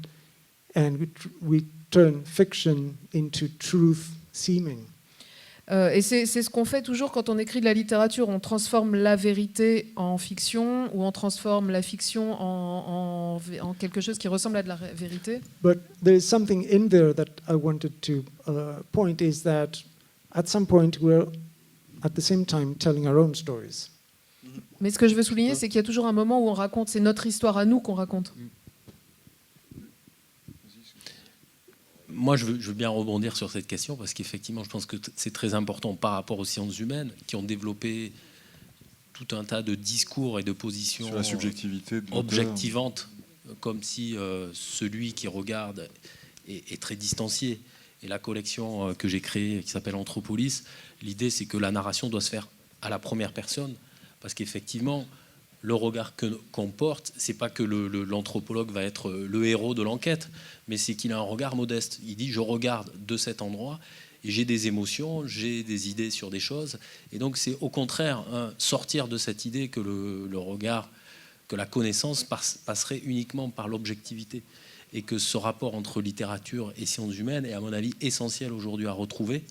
and we turn fiction into truth seeming. Et c'est ce qu'on fait toujours quand on écrit de la littérature. On transforme la vérité en fiction, ou on transforme la fiction en quelque chose qui ressemble à de la vérité. But there is something in there that I wanted to point, is that at some point we're at the same time telling our own stories. Mais ce que je veux souligner, c'est qu'il y a toujours un moment où on raconte, c'est notre histoire à nous qu'on raconte. Moi, je veux bien rebondir sur cette question parce qu'effectivement, je pense que c'est très important par rapport aux sciences humaines qui ont développé tout un tas de discours et de positions Sur la subjectivité de l'auteur. objectivantes, comme si celui qui regarde est très distancié. Et la collection que j'ai créée, qui s'appelle Anthropolis, l'idée c'est que la narration doit se faire à la première personne, parce qu'effectivement, le regard qu'on porte, c'est pas que l'anthropologue va être le héros de l'enquête, mais c'est qu'il a un regard modeste. Il dit, je regarde de cet endroit, et j'ai des émotions, j'ai des idées sur des choses, et donc c'est au contraire sortir de cette idée que le regard, que la connaissance passerait uniquement par l'objectivité, et que ce rapport entre littérature et sciences humaines est à mon avis essentiel aujourd'hui à retrouver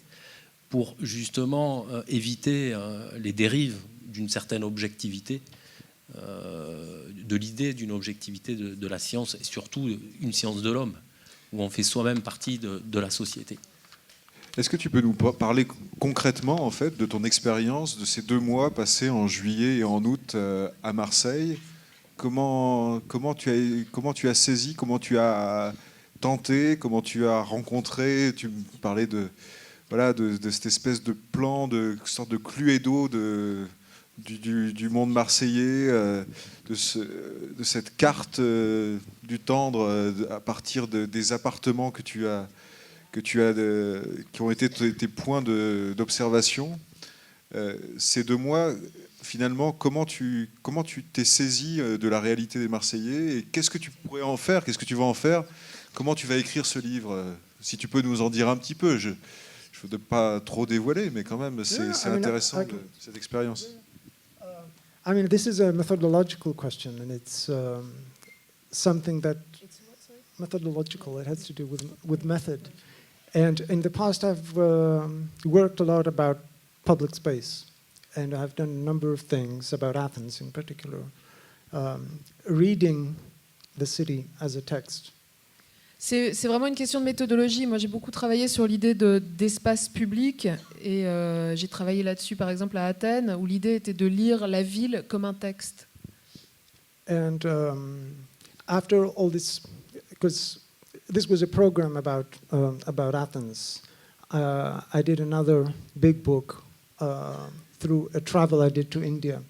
pour justement éviter les dérives d'une certaine objectivité, de l'idée d'une objectivité de la science, et surtout une science de l'homme, où on fait soi-même partie de la société. Est-ce que tu peux nous parler concrètement en fait, de ton expérience de ces 2 mois passés en juillet et en août à Marseille? Comment tu as saisi, comment tu as tenté, comment tu as rencontré? Tu me parlais de cette espèce de plan, de sorte de cluedo du monde marseillais, de cette carte du tendre à partir des appartements qui ont été tes points d'observation. Ces 2 mois, finalement, comment tu t'es saisi de la réalité des Marseillais et qu'est-ce que tu pourrais en faire, qu'est-ce que tu vas en faire, comment tu vas écrire ce livre? Si tu peux nous en dire un petit peu, je ne veux pas trop dévoiler, mais quand même, c'est intéressant cette expérience. I mean, this is a methodological question, and it's something that methodological. It has to do with method. And in the past, I've worked a lot about public space, and I've done a number of things about Athens in particular, reading the city as a text. C'est vraiment une question de méthodologie. Moi, j'ai beaucoup travaillé sur l'idée d'espace public et j'ai travaillé là-dessus, par exemple, à Athènes, où l'idée était de lire la ville comme un texte. And after all this, because this was a program about Athens, I did another big book through a travel I did to India.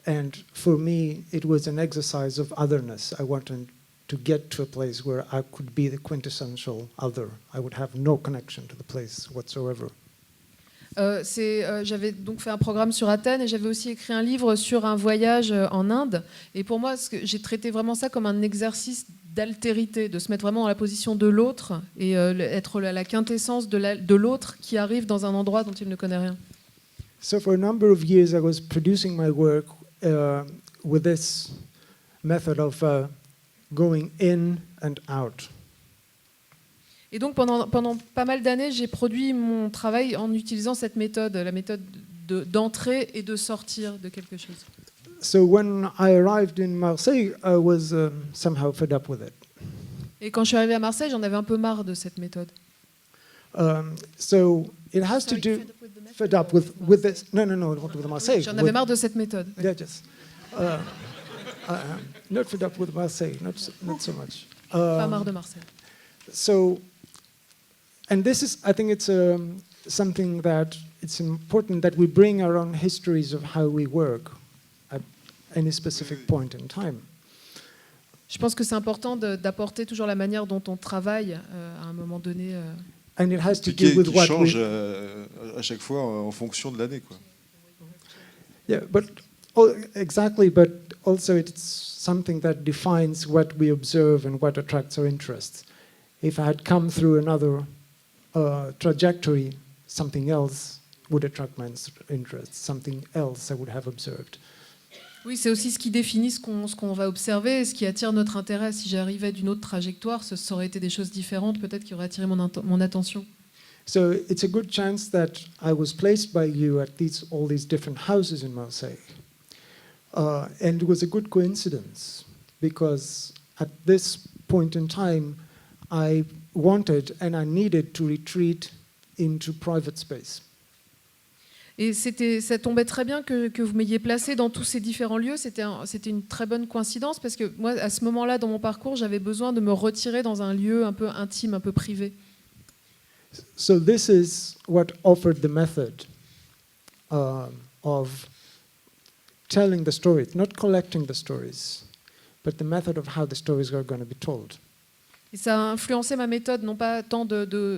And for me, it was an exercise of otherness. I wanted to get to a place where I could be the quintessential other. I would have no connection to the place whatsoever. J'avais donc fait un programme sur Athènes et j'avais aussi écrit un livre sur un voyage en Inde. Et pour moi, j'ai traité vraiment ça comme un exercice d'altérité, de se mettre vraiment dans la position de l'autre et être la quintessence de l'autre qui arrive dans un endroit dont il ne connaît rien. So for a number of years, I was producing my work with this method of going in and out. Et donc pendant pas mal d'années, j'ai produit mon travail en utilisant cette méthode, la méthode d'entrer et de sortir de quelque chose. So when I arrived in Marseille, I was somehow fed up with it. Et quand je suis arrivée à Marseille, j'en avais un peu marre de cette méthode. So it has to do fed up with this. No, not with Marseille. J'en avais marre de cette méthode. Yeah, just not fed up with Marseille, not so much. Pas marre de Marseille. So, and this is, I think it's something that it's important that we bring our own histories of how we work at any specific point in time. Je pense que c'est important d'apporter toujours la manière dont on travaille à un moment donné. And it has to do with qui what change à chaque fois en fonction de l'année, quoi. Yeah, but exactly, but also it's something that defines what we observe and what attracts our interest. If I had come through another trajectory, something else would attract my interest, something else I would have observed. Oui, c'est aussi ce qui définit ce qu'on va observer et ce qui attire notre intérêt. Si j'arrivais d'une autre trajectoire, ça aurait été des choses différentes, peut-être qui auraient attiré mon attention. So it's a good chance that I was placed by you at all these different houses in Marseille. And it was a good coincidence because at this point in time, I wanted and I needed to retreat into private space. Et ça tombait très bien que vous m'ayez placé dans tous ces différents lieux. C'était une très bonne coïncidence parce que moi, à ce moment-là, dans mon parcours, j'avais besoin de me retirer dans un lieu un peu intime, un peu privé. So this is what offered the method of telling the story, not collecting the stories, but the method of how the stories are going to be told. Et ça a influencé ma méthode, non pas tant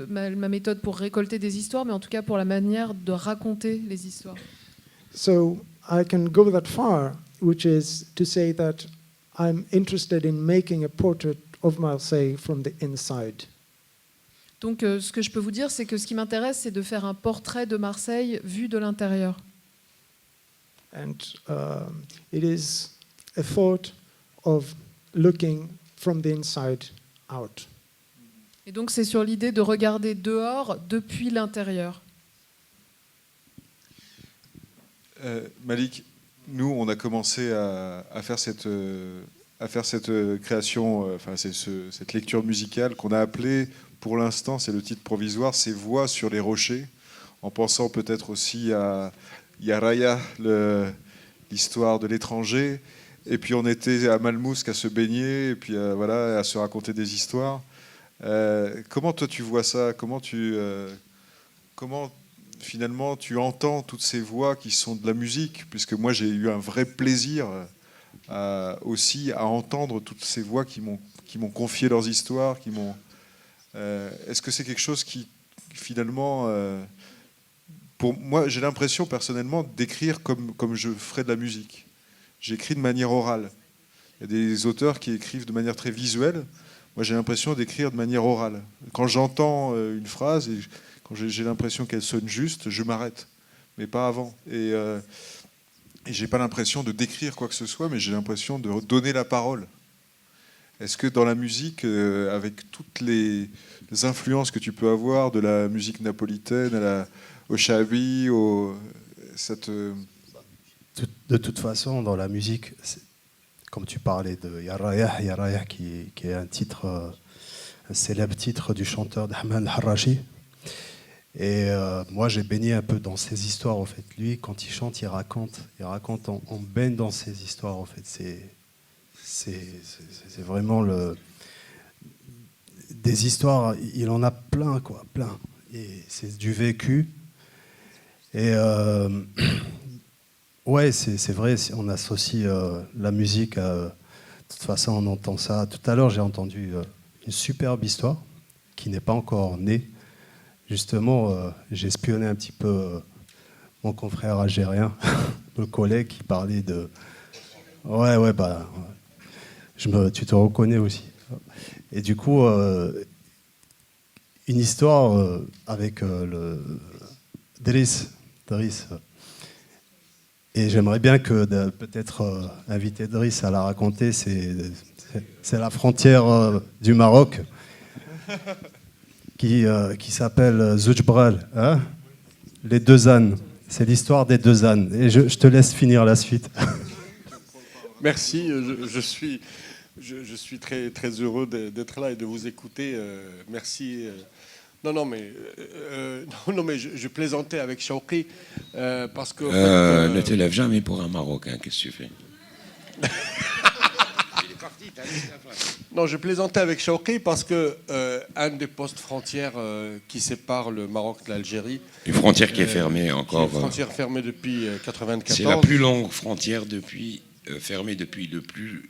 ma méthode pour récolter des histoires, mais en tout cas pour la manière de raconter les histoires. So I can go that far, which is to say that I'm interested in making a portrait of Marseille from the inside. Donc ce que je peux vous dire, c'est que ce qui m'intéresse, c'est de faire un portrait de Marseille vu de l'intérieur. And it is a thought of looking from the inside out. Et donc c'est sur l'idée de regarder dehors depuis l'intérieur. Malik, nous, on a commencé à faire cette création, enfin cette lecture musicale qu'on a appelée, pour l'instant, c'est le titre provisoire, Ces voix sur les rochers, en pensant peut-être aussi à Yaraya, l'histoire de l'étranger. Et puis on était à Malmousque à se baigner, et puis voilà, à se raconter des histoires. Comment toi tu vois ça ? Comment finalement tu entends toutes ces voix qui sont de la musique ? Puisque moi j'ai eu un vrai plaisir aussi à entendre toutes ces voix qui m'ont confié leurs histoires, est-ce que c'est quelque chose qui finalement, pour moi j'ai l'impression personnellement d'écrire comme je ferais de la musique. J'écris de manière orale. Il y a des auteurs qui écrivent de manière très visuelle. Moi, j'ai l'impression d'écrire de manière orale. Quand j'entends une phrase, et quand j'ai l'impression qu'elle sonne juste, je m'arrête. Mais pas avant. Et j'ai pas l'impression de décrire quoi que ce soit, mais j'ai l'impression de donner la parole. Est-ce que dans la musique, avec toutes les influences que tu peux avoir, de la musique napolitaine au shabi, De toute façon, dans la musique, comme tu parlais de Yaraya qui est un célèbre titre du chanteur Ahmed Harrachi. Et moi, j'ai baigné un peu dans ses histoires, en fait. Lui, quand il chante, il raconte, on baigne dans ses histoires, en fait. C'est vraiment des histoires, il en a plein, quoi, plein. Et c'est du vécu. Et ouais, c'est vrai, on associe la musique de toute façon, on entend ça. Tout à l'heure, j'ai entendu une superbe histoire qui n'est pas encore née. Justement, j'ai espionné un petit peu mon confrère algérien, le collègue qui parlait de... Ouais, bah, tu te reconnais aussi. Et du coup, une histoire avec le Driss. Et j'aimerais bien que peut-être inviter Driss à la raconter. C'est la frontière du Maroc qui s'appelle Zoujbral, hein, les deux ânes. C'est l'histoire des deux ânes. Et je te laisse finir la suite. Merci, je suis très, très heureux d'être là et de vous écouter. Merci. Non, mais je plaisantais avec Chauki parce que... Ne te lève jamais pour un Marocain, qu'est-ce que tu fais? Il est parti, t'as laissé la place. Non, je plaisantais avec Chauki parce que un des postes frontières qui sépare le Maroc de l'Algérie... Une frontière qui est fermée encore. Une frontière fermée depuis 1994. C'est la plus longue frontière fermée depuis le plus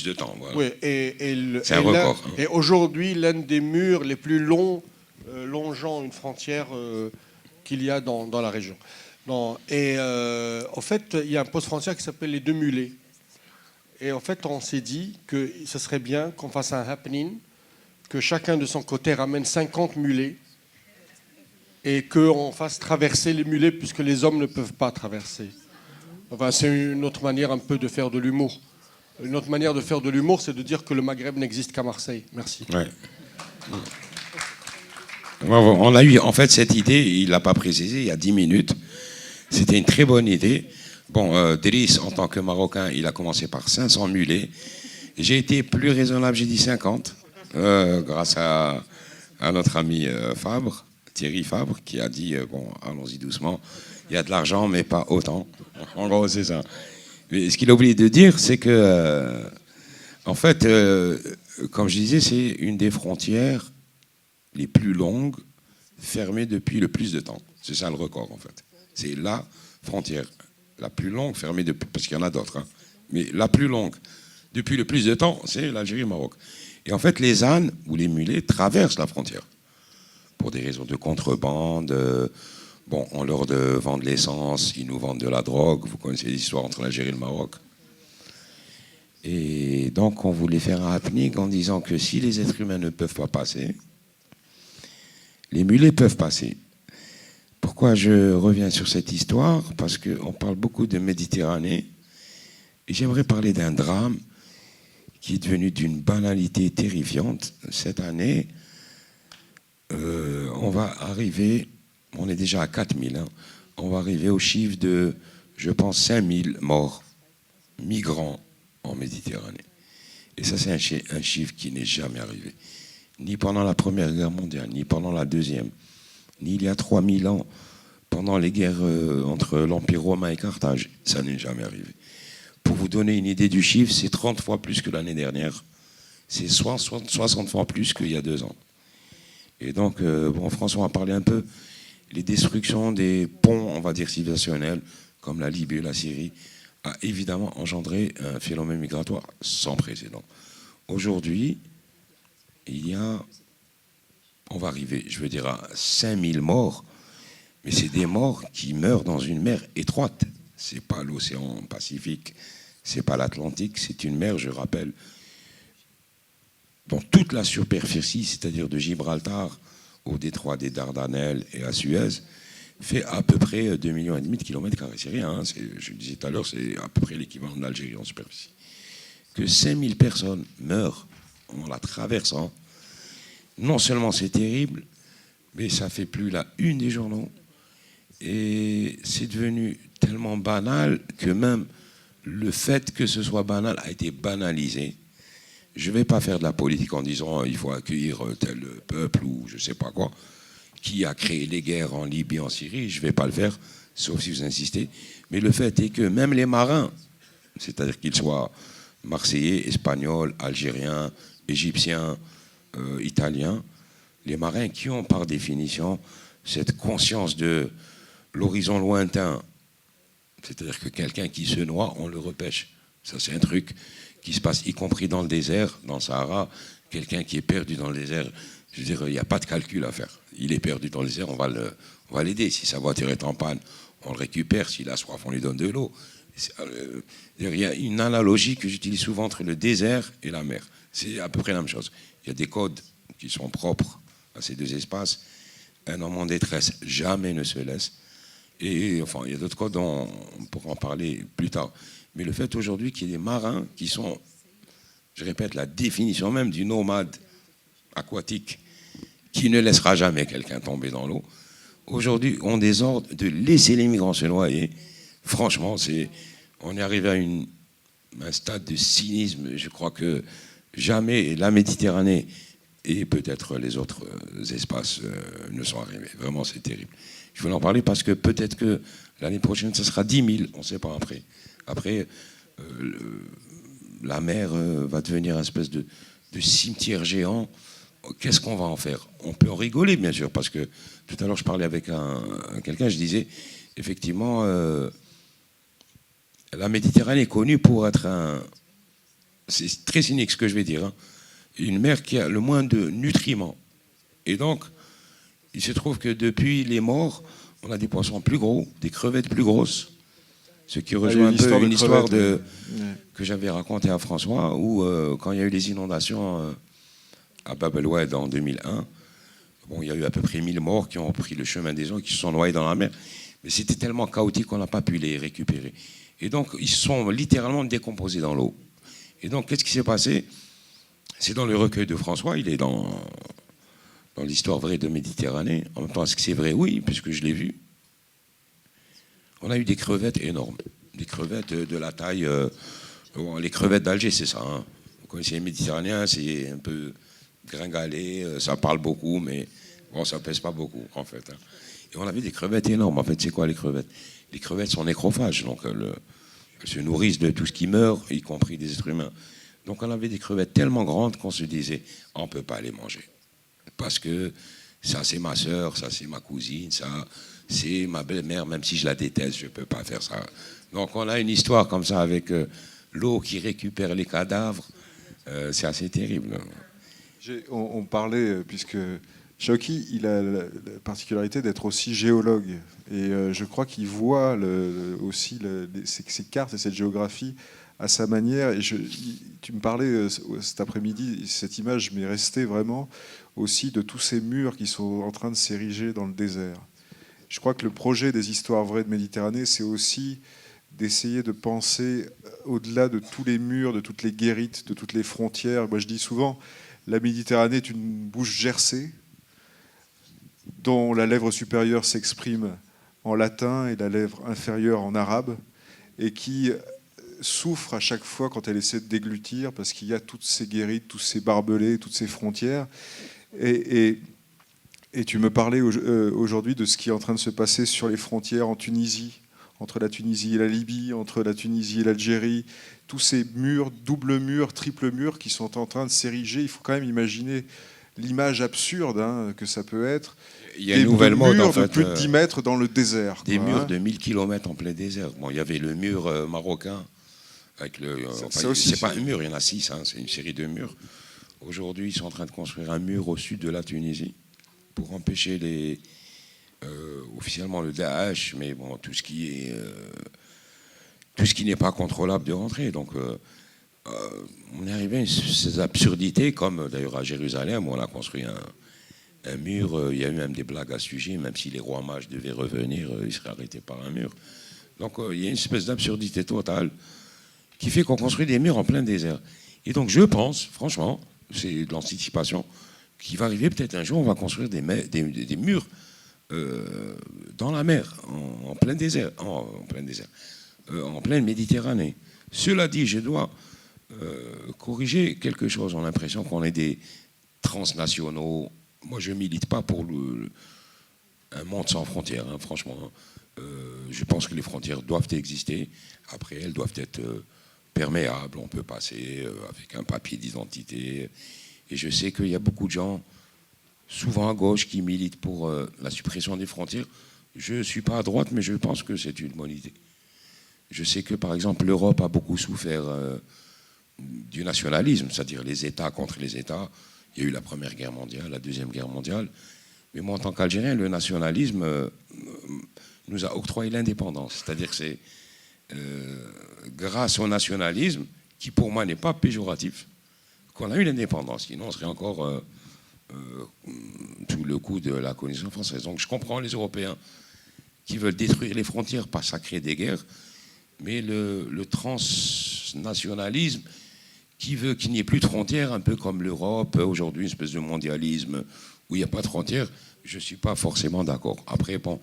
de temps. Voilà. Oui, c'est un record. Et aujourd'hui, l'un des murs les plus longs longeant une frontière qu'il y a dans la région. En fait, il y a un poste frontière qui s'appelle les Deux Mulets. Et en fait, on s'est dit que ce serait bien qu'on fasse un happening, que chacun de son côté ramène 50 mulets et qu'on fasse traverser les mulets puisque les hommes ne peuvent pas traverser. Enfin, c'est une autre manière un peu de faire de l'humour. Une autre manière de faire de l'humour, c'est de dire que le Maghreb n'existe qu'à Marseille. Merci. Ouais. On a eu, en fait, cette idée, il ne l'a pas précisé, il y a 10 minutes. C'était une très bonne idée. Bon, Driss, en tant que Marocain, il a commencé par 500 mulets. J'ai été plus raisonnable, j'ai dit 50, grâce à notre ami Fabre, Thierry Fabre, qui a dit, bon, allons-y doucement, il y a de l'argent, mais pas autant. En gros, c'est ça. Mais ce qu'il a oublié de dire, c'est que, en fait, comme je disais, c'est une des frontières les plus longues fermées depuis le plus de temps. C'est ça le record, en fait. C'est la frontière La plus longue fermée depuis, parce qu'il y en a d'autres, hein, mais la plus longue depuis le plus de temps, c'est l'Algérie et le Maroc. Et en fait, les ânes ou les mulets traversent la frontière pour des raisons de contrebande. Bon, on leur vend de l'essence, ils nous vendent de la drogue. Vous connaissez l'histoire entre l'Algérie et le Maroc. Et donc, on voulait faire un happening en disant que si les êtres humains ne peuvent pas passer, les mulets peuvent passer. Pourquoi je reviens sur cette histoire? Parce qu'on parle beaucoup de Méditerranée. Et j'aimerais parler d'un drame qui est devenu d'une banalité terrifiante. Cette année, on va arriver, on est déjà à 4000, hein, on va arriver au chiffre de, je pense, 5000 morts, migrants en Méditerranée. Et ça, c'est un chiffre qui n'est jamais arrivé. Ni pendant la Première Guerre mondiale, ni pendant la Deuxième, ni il y a 3000 ans, pendant les guerres entre l'Empire romain et Carthage. Ça n'est jamais arrivé. Pour vous donner une idée du chiffre, c'est 30 fois plus que l'année dernière. C'est 60 fois plus qu'il y a 2 ans. Et donc, bon, François a parlé un peu, les destructions des ponts, on va dire, civilisationnels, comme la Libye et la Syrie, a évidemment engendré un phénomène migratoire sans précédent. Aujourd'hui, on va arriver, je veux dire, à 5000 morts, mais c'est des morts qui meurent dans une mer étroite. C'est pas l'océan Pacifique, c'est pas l'Atlantique, c'est une mer, je rappelle, dont toute la superficie, c'est-à-dire de Gibraltar au détroit des Dardanelles et à Suez, fait à peu près 2,5 millions de kilomètres carrés. C'est rien, hein, je le disais tout à l'heure, c'est à peu près l'équivalent de l'Algérie en superficie. Que 5000 personnes meurent en la traversant, non seulement c'est terrible, mais ça fait plus la une des journaux. Et c'est devenu tellement banal que même le fait que ce soit banal a été banalisé. Je ne vais pas faire de la politique en disant il faut accueillir tel peuple ou je ne sais pas quoi, qui a créé les guerres en Libye, en Syrie. Je ne vais pas le faire, sauf si vous insistez. Mais le fait est que même les marins, c'est-à-dire qu'ils soient marseillais, espagnols, algériens, égyptiens, italiens, les marins qui ont par définition cette conscience de l'horizon lointain, c'est-à-dire que quelqu'un qui se noie, on le repêche. Ça, c'est un truc qui se passe, y compris dans le désert, dans le Sahara. Quelqu'un qui est perdu dans le désert, je veux dire, il n'y a pas de calcul à faire. Il est perdu dans le désert, on va l'aider. Si sa voiture est en panne, on le récupère. S'il a soif, on lui donne de l'eau. Il y a une analogie que j'utilise souvent entre le désert et la mer. C'est à peu près la même chose. Il y a des codes qui sont propres à ces deux espaces. Un homme en détresse jamais ne se laisse. Et enfin, il y a d'autres codes dont on pourra en parler plus tard. Mais le fait aujourd'hui qu'il y ait des marins qui sont, je répète, la définition même du nomade aquatique qui ne laissera jamais quelqu'un tomber dans l'eau, aujourd'hui ont des ordres de laisser les migrants se noyer. Franchement, on est arrivé à un stade de cynisme. Je crois que jamais la Méditerranée et peut-être les autres espaces ne sont arrivés. Vraiment, c'est terrible. Je voulais en parler parce que peut-être que l'année prochaine, ce sera 10 000, on ne sait pas après. Après, la mer va devenir une espèce de cimetière géant. Qu'est-ce qu'on va en faire? On peut en rigoler, bien sûr, parce que tout à l'heure, je parlais avec quelqu'un, je disais, effectivement, la Méditerranée est connue pour être c'est très cynique ce que je vais dire, hein, une mer qui a le moins de nutriments. Et donc, il se trouve que depuis les morts, on a des poissons plus gros, des crevettes plus grosses, ce qui rejoint un peu une histoire que j'avais racontée à François, où quand il y a eu les inondations à Bab el-Oued en 2001, bon, il y a eu à peu près 1000 morts qui ont pris le chemin des eaux et qui se sont noyés dans la mer. Mais c'était tellement chaotique qu'on n'a pas pu les récupérer. Et donc, ils sont littéralement décomposés dans l'eau. Et donc, qu'est-ce qui s'est passé? C'est dans le recueil de François, il est dans l'histoire vraie de Méditerranée. En même temps, est-ce que c'est vrai? Oui, puisque je l'ai vu. On a eu des crevettes énormes. Des crevettes de la taille... les crevettes d'Alger, c'est ça. Hein. Vous connaissez les Méditerranéens, c'est un peu gringalé, ça parle beaucoup, mais bon, ça pèse pas beaucoup, en fait. Hein. Et on avait des crevettes énormes. En fait, c'est quoi les crevettes? Les crevettes sont nécrophages, donc elles se nourrissent de tout ce qui meurt, y compris des êtres humains. Donc on avait des crevettes tellement grandes qu'on se disait, on ne peut pas les manger. Parce que ça, c'est ma sœur, ça, c'est ma cousine, ça, c'est ma belle-mère, même si je la déteste, je ne peux pas faire ça. Donc on a une histoire comme ça avec l'eau qui récupère les cadavres. C'est assez terrible. On parlait, puisque Shaoqi, il a la particularité d'être aussi géologue. Et je crois qu'il voit aussi ces cartes et cette géographie à sa manière. Et tu me parlais cet après-midi, cette image m'est restée vraiment aussi de tous ces murs qui sont en train de s'ériger dans le désert. Je crois que le projet des histoires vraies de Méditerranée, c'est aussi d'essayer de penser au-delà de tous les murs, de toutes les guérites, de toutes les frontières. Moi, je dis souvent, la Méditerranée est une bouche gercée dont la lèvre supérieure s'exprime en latin et la lèvre inférieure en arabe, et qui souffre à chaque fois quand elle essaie de déglutir, parce qu'il y a toutes ces guérites, tous ces barbelés, toutes ces frontières. Et tu me parlais aujourd'hui de ce qui est en train de se passer sur les frontières en Tunisie, entre la Tunisie et la Libye, entre la Tunisie et l'Algérie, tous ces murs, double murs, triple murs qui sont en train de s'ériger. Il faut quand même imaginer l'image absurde que ça peut être. Il y a une nouvelle mode, murs en fait, de plus de 10 mètres dans le désert. Des murs de 1000 km en plein désert. Bon, il y avait le mur marocain. Avec c'est pas un mur, il y en a 6, c'est une série de murs. Aujourd'hui, ils sont en train de construire un mur au sud de la Tunisie pour empêcher officiellement le Daesh, mais bon, tout ce qui n'est pas contrôlable de rentrer. Donc, on est arrivé à ces absurdités, comme d'ailleurs à Jérusalem, où on a construit un mur. Il y a eu même des blagues à ce sujet, même si les rois mages devaient revenir, ils seraient arrêtés par un mur. Donc, il y a une espèce d'absurdité totale qui fait qu'on construit des murs en plein désert. Et donc, je pense, franchement, c'est de l'anticipation, qu'il va arriver peut-être un jour, on va construire des murs dans la mer, en plein désert, en pleine Méditerranée. Cela dit, je dois corriger quelque chose. On a l'impression qu'on est des transnationaux. Moi, je ne milite pas pour un monde sans frontières, franchement. Je pense que les frontières doivent exister. Après, elles doivent être perméables. On peut passer avec un papier d'identité. Et je sais qu'il y a beaucoup de gens, souvent à gauche, qui militent pour la suppression des frontières. Je ne suis pas à droite, mais je pense que c'est une bonne idée. Je sais que, par exemple, l'Europe a beaucoup souffert du nationalisme, c'est-à-dire les États contre les États. Il y a eu la Première Guerre mondiale, la Deuxième Guerre mondiale. Mais moi, en tant qu'Algérien, le nationalisme nous a octroyé l'indépendance. C'est-à-dire que c'est grâce au nationalisme, qui pour moi n'est pas péjoratif, qu'on a eu l'indépendance. Sinon, on serait encore sous le coup de la colonisation française. Donc je comprends les Européens qui veulent détruire les frontières, pas ça crée des guerres, mais le transnationalisme qui veut qu'il n'y ait plus de frontières, un peu comme l'Europe, aujourd'hui, une espèce de mondialisme où il n'y a pas de frontières, je ne suis pas forcément d'accord. Après, bon,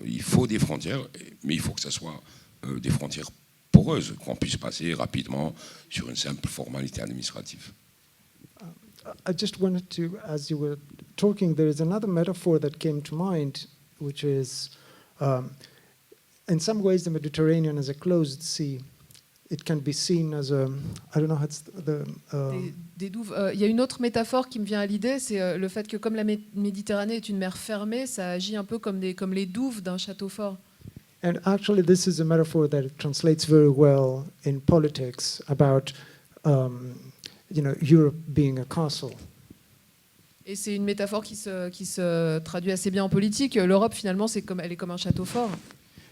il faut des frontières, mais il faut que ce soit des frontières poreuses, qu'on puisse passer rapidement sur une simple formalité administrative. I just wanted to, as you were talking, there is another metaphor that came to mind, which is, in some ways, the Mediterranean is a closed sea. It can be seen as a, I don't know how it's des douves. Il y a une autre métaphore qui me vient à l'idée, c'est le fait que comme la Méditerranée est une mer fermée, ça agit un peu comme les douves d'un château fort. And actually, this is a metaphor that translates very well in politics about, Europe being a castle. Et c'est une métaphore qui se traduit assez bien en politique. L'Europe, finalement, elle est comme un château fort.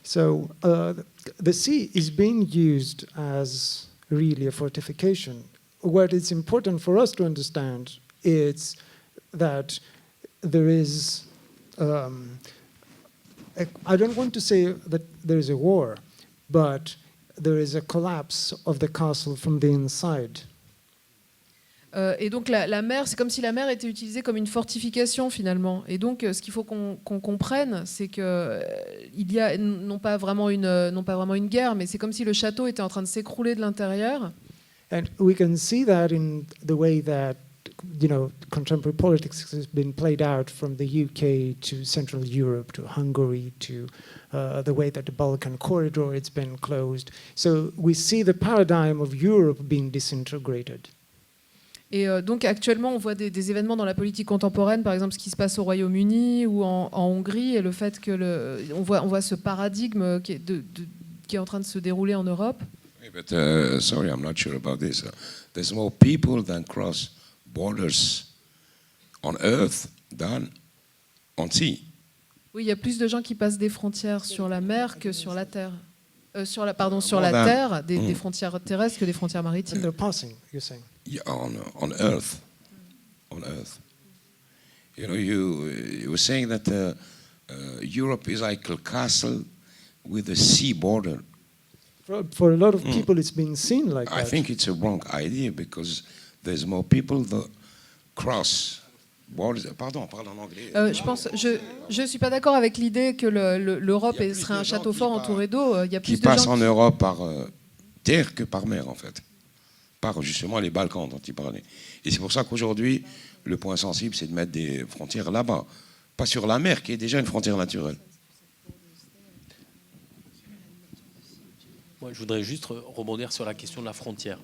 So the sea is being used as really a fortification. What is important for us to understand is that there is, I don't want to say that there is a war, but there is a collapse of the castle from the inside. Et donc la mer, c'est comme si la mer était utilisée comme une fortification finalement. Et donc ce qu'il faut qu'on comprenne, c'est que il y a non pas vraiment une guerre, mais c'est comme si le château était en train de s'écrouler de l'intérieur. And we can see that in the way that contemporary politics has been played out from the UK to Central Europe to Hungary to the way that the Balkan corridor has been closed. So we see the paradigm of Europe being disintegrated. Et donc actuellement, on voit des événements dans la politique contemporaine, par exemple ce qui se passe au Royaume-Uni ou en Hongrie, et le fait que on voit ce paradigme qui est en train de se dérouler en Europe. But sorry, I'm not sure about this. There's more people that cross borders on Earth than on sea. Oui, il y a plus de gens qui passent des frontières sur la mer que sur la terre. Sur la Voilà. terre, des frontières terrestres que des frontières And maritimes. they're passing, you're saying. Yeah, on Earth. On Earth. You know, you were saying that Europe is like a castle with a sea border. For a lot of people, it's been seen like I that. think it's a wrong idea because there's more people that cross borders. Pardon, parle en anglais. Je suis pas d'accord avec l'idée que l'Europe Il y a plus serait de un gens château qui fort partent- entouré d'eau. Il y a Qui plus de passent gens en Europe par terre que par mer, en fait. Par justement les Balkans dont il parlait. Et c'est pour ça qu'aujourd'hui, le point sensible, c'est de mettre des frontières là-bas. Pas sur la mer, qui est déjà une frontière naturelle. Moi, je voudrais juste rebondir sur la question de la frontière.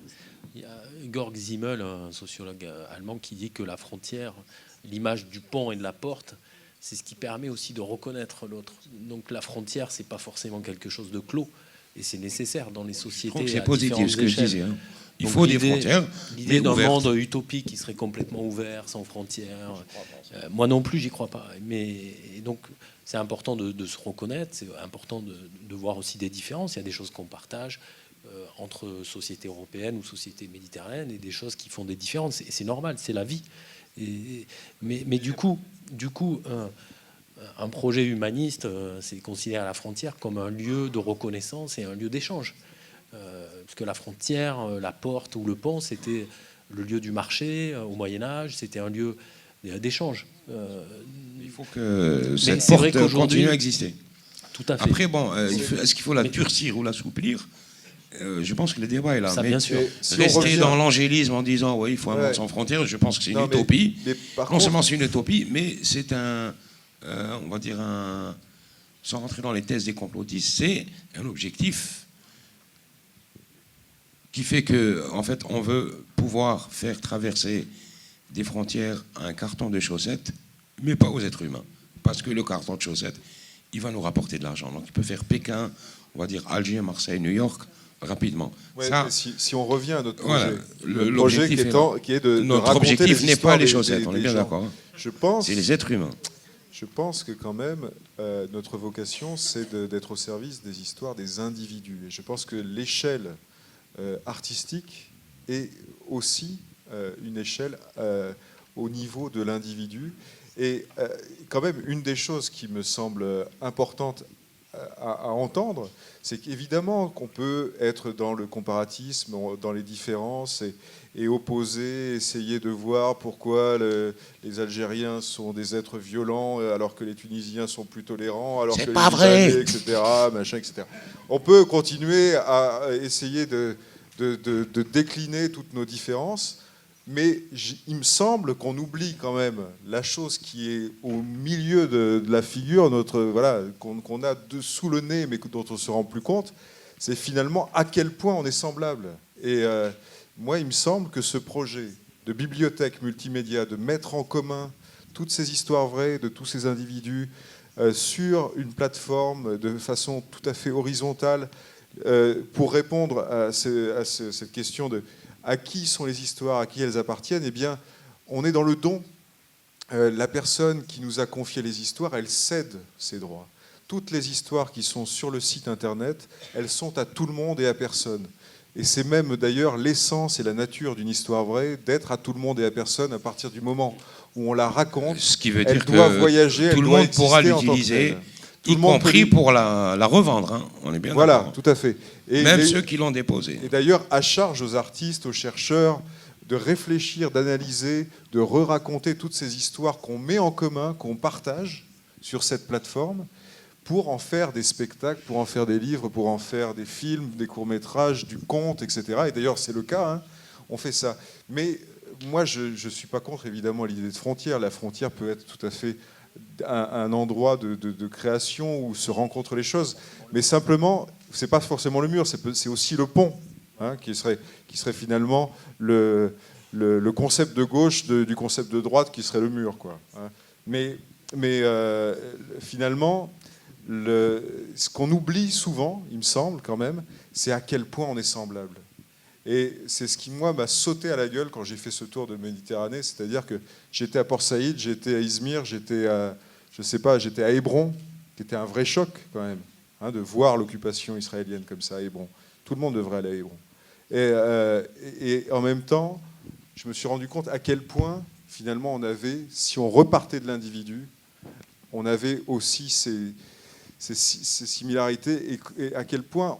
Il y a Georg Simmel, un sociologue allemand, qui dit que la frontière, l'image du pont et de la porte, c'est ce qui permet aussi de reconnaître l'autre. Donc la frontière, c'est pas forcément quelque chose de clos, et c'est nécessaire dans les Je sociétés. trouve que c'est à positif différentes ce que je échelles. disais. Hein. Il Donc faut des l'idée- frontières. L'idée mais d'un ouvertes. monde utopique qui serait complètement ouvert, sans frontières, moi non plus, j'y crois pas. Mais et donc, c'est important de se reconnaître, c'est important de voir aussi des différences. Il y a des choses qu'on partage entre sociétés européennes ou sociétés méditerranéennes et des choses qui font des différences. Et c'est normal, c'est la vie. Mais du coup, un projet humaniste, c'est considérer la frontière comme un lieu de reconnaissance et un lieu d'échange. Parce que la frontière, la porte ou le pont, c'était le lieu du marché au Moyen-Âge, c'était un lieu d'échange. Il faut que cette c'est vrai porte qu'aujourd'hui- continue à exister. Tout à fait. Après, bon, est-ce qu'il faut la durcir ou l'assouplir? Je pense que le débat est là. Ça, Mais bien sûr. Si on rester revient- dans l'angélisme en disant oui, il faut un Ouais. monde sans frontières, je pense que c'est une Non, mais- utopie. mais par Non contre- seulement c'est une utopie, mais c'est on va dire sans rentrer dans les thèses des complotistes, c'est un objectif qui fait que, en fait, on veut pouvoir faire traverser des frontières à un carton de chaussettes, mais pas aux êtres humains. Parce que le carton de chaussettes, il va nous rapporter de l'argent. Donc il peut faire Pékin, on va dire Alger, Marseille, New York, rapidement. Ouais, Ça, mais si on revient à notre projet, voilà, le projet l'objectif est là. qui est de Notre raconter objectif les n'est histoires pas les des- chaussettes, on est des bien gens. d'accord. Hein. Je pense, C'est les êtres humains. je pense que quand même, notre vocation, c'est d'être au service des histoires des individus. Et je pense que l'échelle artistique est aussi une échelle au niveau de l'individu. Et quand même, une des choses qui me semble importante à entendre, c'est qu'évidemment qu'on peut être dans le comparatisme, dans les différences et opposer, essayer de voir pourquoi les Algériens sont des êtres violents alors que les Tunisiens sont plus tolérants, alors C'est que pas les vrai. Libanais, etc., machin, etc. On peut continuer à essayer de décliner toutes nos différences, mais il me semble qu'on oublie quand même la chose qui est au milieu de la figure, qu'on a sous le nez, mais dont on ne se rend plus compte, c'est finalement à quel point on est semblable. Et moi, il me semble que ce projet de bibliothèque multimédia, de mettre en commun toutes ces histoires vraies de tous ces individus sur une plateforme de façon tout à fait horizontale, pour répondre à cette question de à qui sont les histoires, à qui elles appartiennent, eh bien, on est dans le don. La personne qui nous a confié les histoires, elle cède ses droits. Toutes les histoires qui sont sur le site internet, elles sont à tout le monde et à personne. Et c'est même d'ailleurs l'essence et la nature d'une histoire vraie, d'être à tout le monde et à personne à partir du moment où on la raconte. Ce qui veut Elle dire doit que voyager, tout elle le doit monde pourra exister en tant que l'utiliser, telle. Tout y le monde compris peut pour la revendre. Hein. On est bien Voilà, d'accord. tout à fait. Et Même ceux qui l'ont déposé. Et d'ailleurs, à charge aux artistes, aux chercheurs, de réfléchir, d'analyser, de re-raconter toutes ces histoires qu'on met en commun, qu'on partage sur cette plateforme, pour en faire des spectacles, pour en faire des livres, pour en faire des films, des courts-métrages, du conte, etc. Et d'ailleurs, c'est le cas, hein, on fait ça. Mais moi, je ne suis pas contre, évidemment, l'idée de frontière. La frontière peut être tout à fait un endroit de création où se rencontrent les choses. Mais simplement, ce n'est pas forcément le mur, c'est aussi le pont, hein, qui serait finalement le concept de gauche du concept de droite qui serait le mur, quoi, hein. Mais finalement, ce qu'on oublie souvent, il me semble quand même, c'est à quel point on est semblable. Et c'est ce qui, moi, m'a sauté à la gueule quand j'ai fait ce tour de Méditerranée, c'est-à-dire que j'étais à Port Saïd, j'étais à Izmir, j'étais à Hébron, qui était un vrai choc quand même, hein, de voir l'occupation israélienne comme ça à Hébron. Tout le monde devrait aller à Hébron. Et en même temps, je me suis rendu compte à quel point, finalement, on avait, si on repartait de l'individu, on avait aussi ces similarités, et à quel point,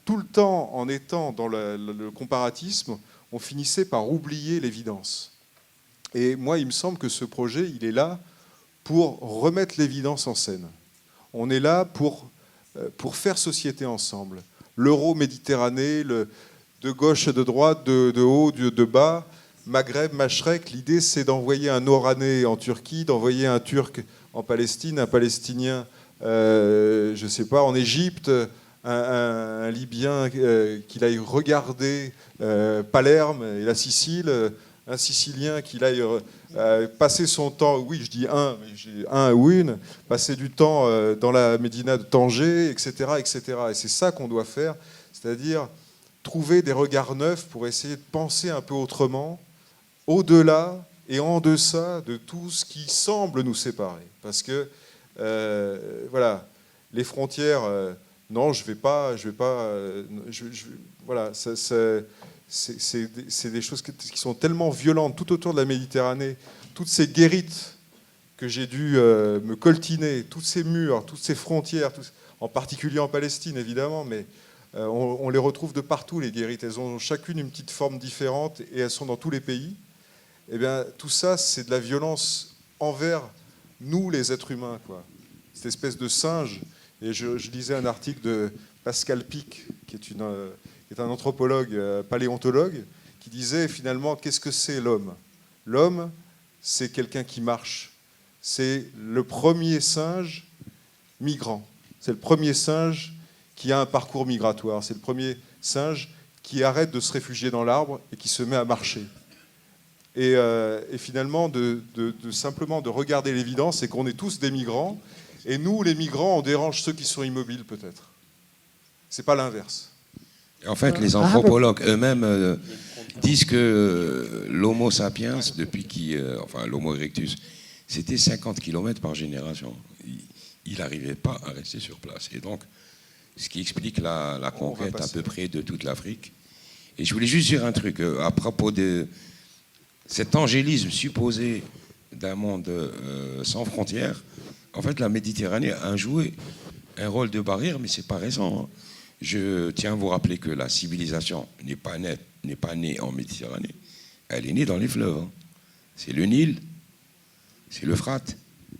tout le temps, en étant dans le comparatisme, on finissait par oublier l'évidence. Et moi, il me semble que ce projet, il est là pour remettre l'évidence en scène. On est là pour faire société ensemble. L'euro-Méditerranée, de gauche et de droite, de haut, de bas, Maghreb, Machrek, l'idée c'est d'envoyer un Oranais en Turquie, d'envoyer un Turc en Palestine, un Palestinien, je ne sais pas, en Égypte, un Libyen qu'il aille regarder Palerme et la Sicile, un Sicilien qu'il aille passer son temps, oui je dis un, mais j'ai un ou une, passer du temps dans la médina de Tanger, etc. etc. Et c'est ça qu'on doit faire, c'est-à-dire trouver des regards neufs pour essayer de penser un peu autrement, au-delà et en deçà de tout ce qui semble nous séparer. Parce que, voilà, les frontières, non, voilà, c'est des choses qui sont tellement violentes tout autour de la Méditerranée, toutes ces guérites que j'ai dû me coltiner, tous ces murs, toutes ces frontières, en particulier en Palestine, évidemment, mais on les retrouve de partout, les guérites. Elles ont chacune une petite forme différente et elles sont dans tous les pays. Eh bien, tout ça, c'est de la violence envers nous, les êtres humains, quoi. Cette espèce de singe. Et je lisais un article de Pascal Pic, qui est un anthropologue, paléontologue, qui disait finalement, qu'est-ce que c'est l'homme ? L'homme, c'est quelqu'un qui marche. C'est le premier singe migrant. C'est le premier singe qui a un parcours migratoire. C'est le premier singe qui arrête de se réfugier dans l'arbre et qui se met à marcher. Et finalement, simplement de regarder l'évidence, c'est qu'on est tous des migrants. Et nous, les migrants, on dérange ceux qui sont immobiles, peut-être. C'est pas l'inverse. En fait, les anthropologues eux-mêmes disent que l'Homo sapiens, enfin l'Homo erectus, c'était 50 km par génération. Il n'arrivait pas à rester sur place. Et donc, ce qui explique la conquête à peu près de toute l'Afrique. Et je voulais juste dire un truc à propos de cet angélisme supposé d'un monde sans frontières. En fait, la Méditerranée a joué un rôle de barrière, mais c'est pas récent, hein. Je tiens à vous rappeler que la civilisation n'est pas née en Méditerranée. Elle est née dans les fleuves, hein. C'est le Nil, c'est l'Euphrate,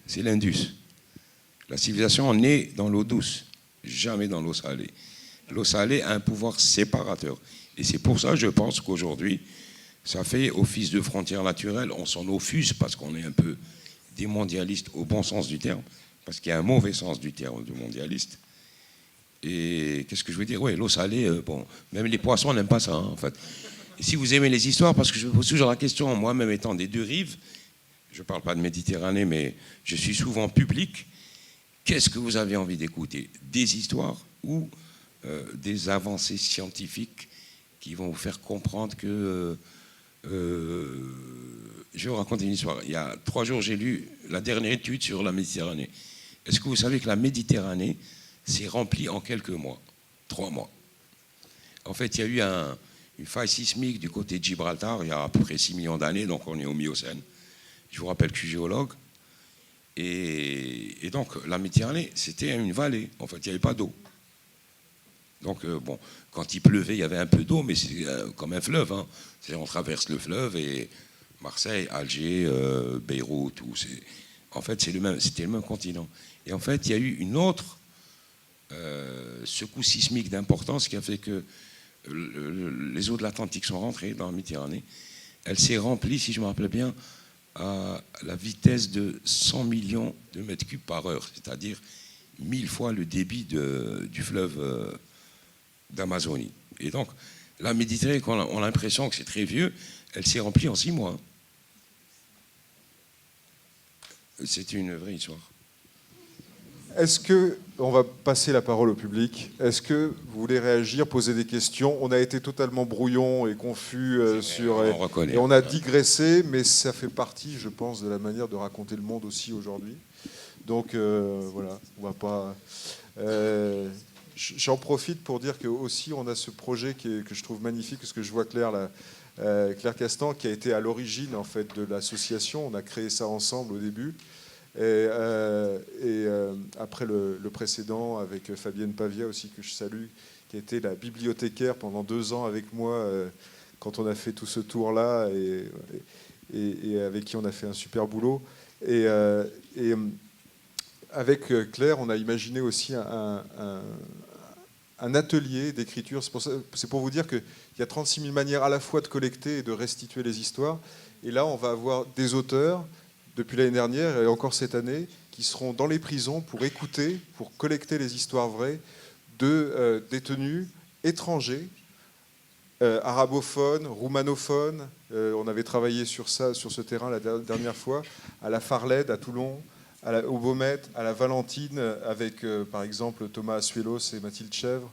c'est l'Indus. La civilisation naît dans l'eau douce, jamais dans l'eau salée. L'eau salée a un pouvoir séparateur. Et c'est pour ça, je pense qu'aujourd'hui, ça fait office de frontière naturelle. On s'en offuse parce qu'on est un peu des mondialistes au bon sens du terme, parce qu'il y a un mauvais sens du terme de mondialiste. Et qu'est-ce que je veux dire ? Oui, l'eau salée, bon, même les poissons n'aiment pas ça, hein, en fait. Et si vous aimez les histoires, parce que je me pose toujours la question, moi-même étant des deux rives, je ne parle pas de Méditerranée, mais je suis souvent public, qu'est-ce que vous avez envie d'écouter ? Des histoires ou des avancées scientifiques qui vont vous faire comprendre que... je vais vous raconter une histoire. Il y a 3 jours, j'ai lu la dernière étude sur la Méditerranée. Est-ce que vous savez que la Méditerranée s'est remplie en quelques mois, 3 mois. En fait, il y a eu une faille sismique du côté de Gibraltar, il y a à peu près 6 millions d'années, donc on est au Miocène. Je vous rappelle que je suis géologue. Et donc, la Méditerranée, c'était une vallée. En fait, il n'y avait pas d'eau. Donc, bon, quand il pleuvait, il y avait un peu d'eau, mais c'est comme un fleuve, hein. On traverse le fleuve et Marseille, Alger, Beyrouth, en fait, c'était le même continent. Et en fait, il y a eu une autre secousse sismique d'importance qui a fait que les eaux de l'Atlantique sont rentrées dans la Méditerranée. Elle s'est remplie, si je me rappelle bien, à la vitesse de 100 millions de mètres cubes par heure, c'est-à-dire 1000 fois le débit du fleuve d'Amazonie. Et donc, la Méditerranée, on a l'impression que c'est très vieux, elle s'est remplie en 6 mois. C'est une vraie histoire. Est-ce que, on va passer la parole au public, est-ce que vous voulez réagir, poser des questions? On a été totalement brouillon et confus et on a digressé, mais ça fait partie, je pense, de la manière de raconter le monde aussi aujourd'hui. Donc voilà, on va pas... J'en profite pour dire que aussi on a ce projet que je trouve magnifique, parce que je vois Claire là, Claire Castan, qui a été à l'origine en fait de l'association. On a créé ça ensemble au début. Et après le précédent avec Fabienne Pavia aussi, que je salue, qui a été la bibliothécaire pendant 2 ans avec moi quand on a fait tout ce tour-là, et avec qui on a fait un super boulot. Et avec Claire, on a imaginé aussi un atelier d'écriture. C'est pour vous dire qu'il y a 36 000 manières à la fois de collecter et de restituer les histoires. Et là, on va avoir des auteurs, depuis l'année dernière et encore cette année, qui seront dans les prisons pour écouter, pour collecter les histoires vraies de détenus étrangers, arabophones, roumanophones. On avait travaillé sur ça, sur ce terrain la dernière fois, à la Farled, à Toulon, au Beaumet, à la Valentine, avec par exemple Thomas Asuelos et Mathilde Chèvre,